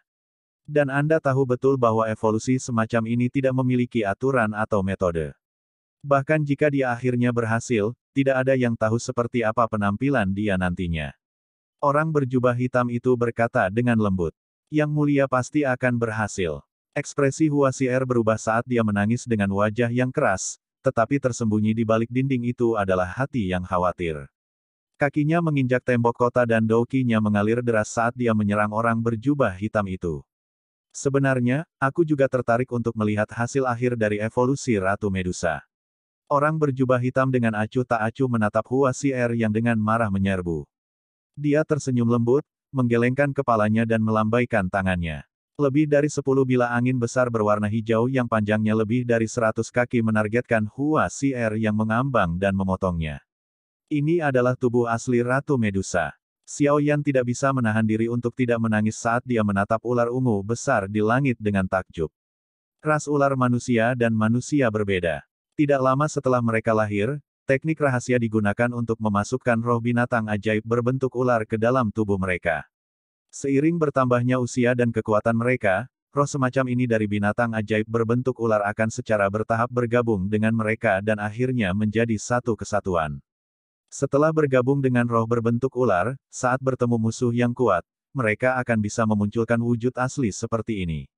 Dan Anda tahu betul bahwa evolusi semacam ini tidak memiliki aturan atau metode. Bahkan jika dia akhirnya berhasil, tidak ada yang tahu seperti apa penampilan dia nantinya. Orang berjubah hitam itu berkata dengan lembut. Yang mulia pasti akan berhasil. Ekspresi Hua Xier berubah saat dia menangis dengan wajah yang keras, tetapi tersembunyi di balik dinding itu adalah hati yang khawatir. Kakinya menginjak tembok kota dan doukinya mengalir deras saat dia menyerang orang berjubah hitam itu. Sebenarnya, aku juga tertarik untuk melihat hasil akhir dari evolusi Ratu Medusa. Orang berjubah hitam dengan acuh tak acuh menatap Hua Xier yang dengan marah menyerbu. Dia tersenyum lembut, menggelengkan kepalanya dan melambaikan tangannya. Lebih dari 10 bilah angin besar berwarna hijau yang panjangnya lebih dari 100 kaki menargetkan Hua Xier yang mengambang dan memotongnya. Ini adalah tubuh asli Ratu Medusa. Xiao Yan tidak bisa menahan diri untuk tidak menangis saat dia menatap ular ungu besar di langit dengan takjub. Ras ular manusia dan manusia berbeda. Tidak lama setelah mereka lahir, teknik rahasia digunakan untuk memasukkan roh binatang ajaib berbentuk ular ke dalam tubuh mereka. Seiring bertambahnya usia dan kekuatan mereka, roh semacam ini dari binatang ajaib berbentuk ular akan secara bertahap bergabung dengan mereka dan akhirnya menjadi satu kesatuan. Setelah bergabung dengan roh berbentuk ular, saat bertemu musuh yang kuat, mereka akan bisa memunculkan wujud asli seperti ini.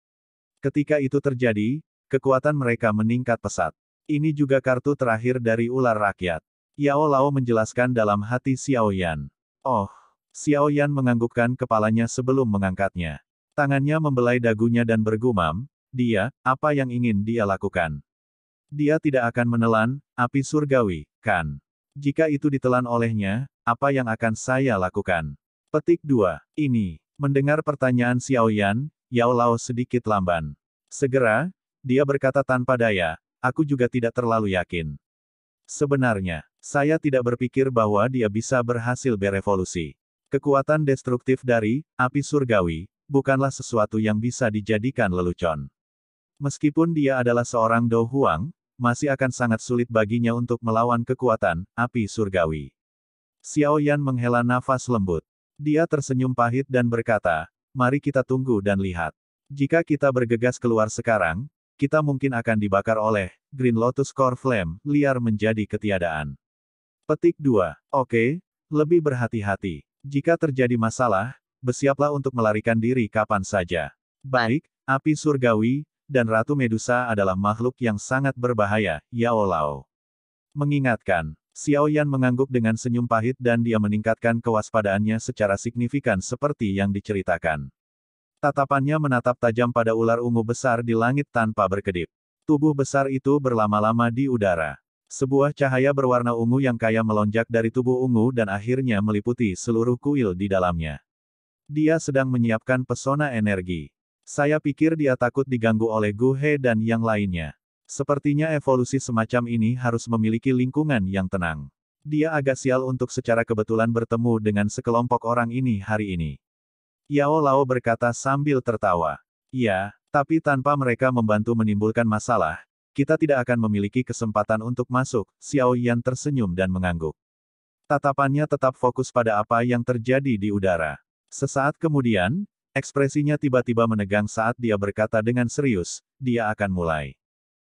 Ketika itu terjadi, kekuatan mereka meningkat pesat. Ini juga kartu terakhir dari ular rakyat. Yao Lao menjelaskan dalam hati Xiao Yan. Oh. Xiao Yan menganggukkan kepalanya sebelum mengangkatnya. Tangannya membelai dagunya dan bergumam, apa yang ingin dia lakukan? Dia tidak akan menelan api surgawi, kan? Jika itu ditelan olehnya, apa yang akan saya lakukan? Petik 2. Ini. Mendengar pertanyaan Xiao Yan, Yao Lao sedikit lamban. Segera, dia berkata tanpa daya, aku juga tidak terlalu yakin. Sebenarnya, saya tidak berpikir bahwa dia bisa berhasil berevolusi. Kekuatan destruktif dari api surgawi bukanlah sesuatu yang bisa dijadikan lelucon. Meskipun dia adalah seorang Do Huang, masih akan sangat sulit baginya untuk melawan kekuatan api surgawi. Xiao Yan menghela nafas lembut. Dia tersenyum pahit dan berkata, mari kita tunggu dan lihat. Jika kita bergegas keluar sekarang, kita mungkin akan dibakar oleh Green Lotus Core Flame liar menjadi ketiadaan. Petik 2. Oke, lebih berhati-hati. Jika terjadi masalah, bersiaplah untuk melarikan diri kapan saja. Baik, api surgawi, dan Ratu Medusa adalah makhluk yang sangat berbahaya, Yao Lao mengingatkan. Xiao Yan mengangguk dengan senyum pahit dan dia meningkatkan kewaspadaannya secara signifikan seperti yang diceritakan. Tatapannya menatap tajam pada ular ungu besar di langit tanpa berkedip. Tubuh besar itu berlama-lama di udara. Sebuah cahaya berwarna ungu yang kaya melonjak dari tubuh ungu dan akhirnya meliputi seluruh kuil di dalamnya. Dia sedang menyiapkan pesona energi. Saya pikir dia takut diganggu oleh Gu He dan yang lainnya. Sepertinya evolusi semacam ini harus memiliki lingkungan yang tenang. Dia agak sial untuk secara kebetulan bertemu dengan sekelompok orang ini hari ini. Yao Lao berkata sambil tertawa. Ya, tapi tanpa mereka membantu menimbulkan masalah, kita tidak akan memiliki kesempatan untuk masuk. Xiao Yan tersenyum dan mengangguk. Tatapannya tetap fokus pada apa yang terjadi di udara. Sesaat kemudian, ekspresinya tiba-tiba menegang saat dia berkata dengan serius, dia akan mulai.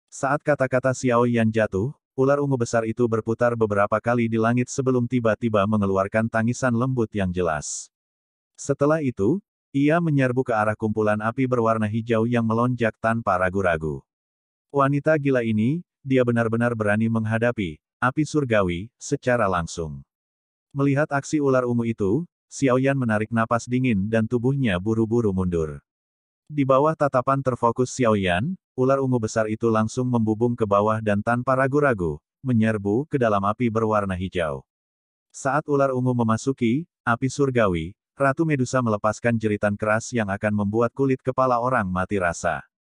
Saat kata-kata Xiao Yan jatuh, ular ungu besar itu berputar beberapa kali di langit sebelum tiba-tiba mengeluarkan tangisan lembut yang jelas. Setelah itu, ia menyerbu ke arah kumpulan api berwarna hijau yang melonjak tanpa ragu-ragu. Wanita gila ini, dia benar-benar berani menghadapi api surgawi secara langsung. Melihat aksi ular ungu itu, Xiao Yan menarik napas dingin dan tubuhnya buru-buru mundur. Di bawah tatapan terfokus Xiao Yan, ular ungu besar itu langsung membubung ke bawah dan tanpa ragu-ragu, menyerbu ke dalam api berwarna hijau. Saat ular ungu memasuki api surgawi, Ratu Medusa melepaskan jeritan keras yang akan membuat kulit kepala orang mati rasa.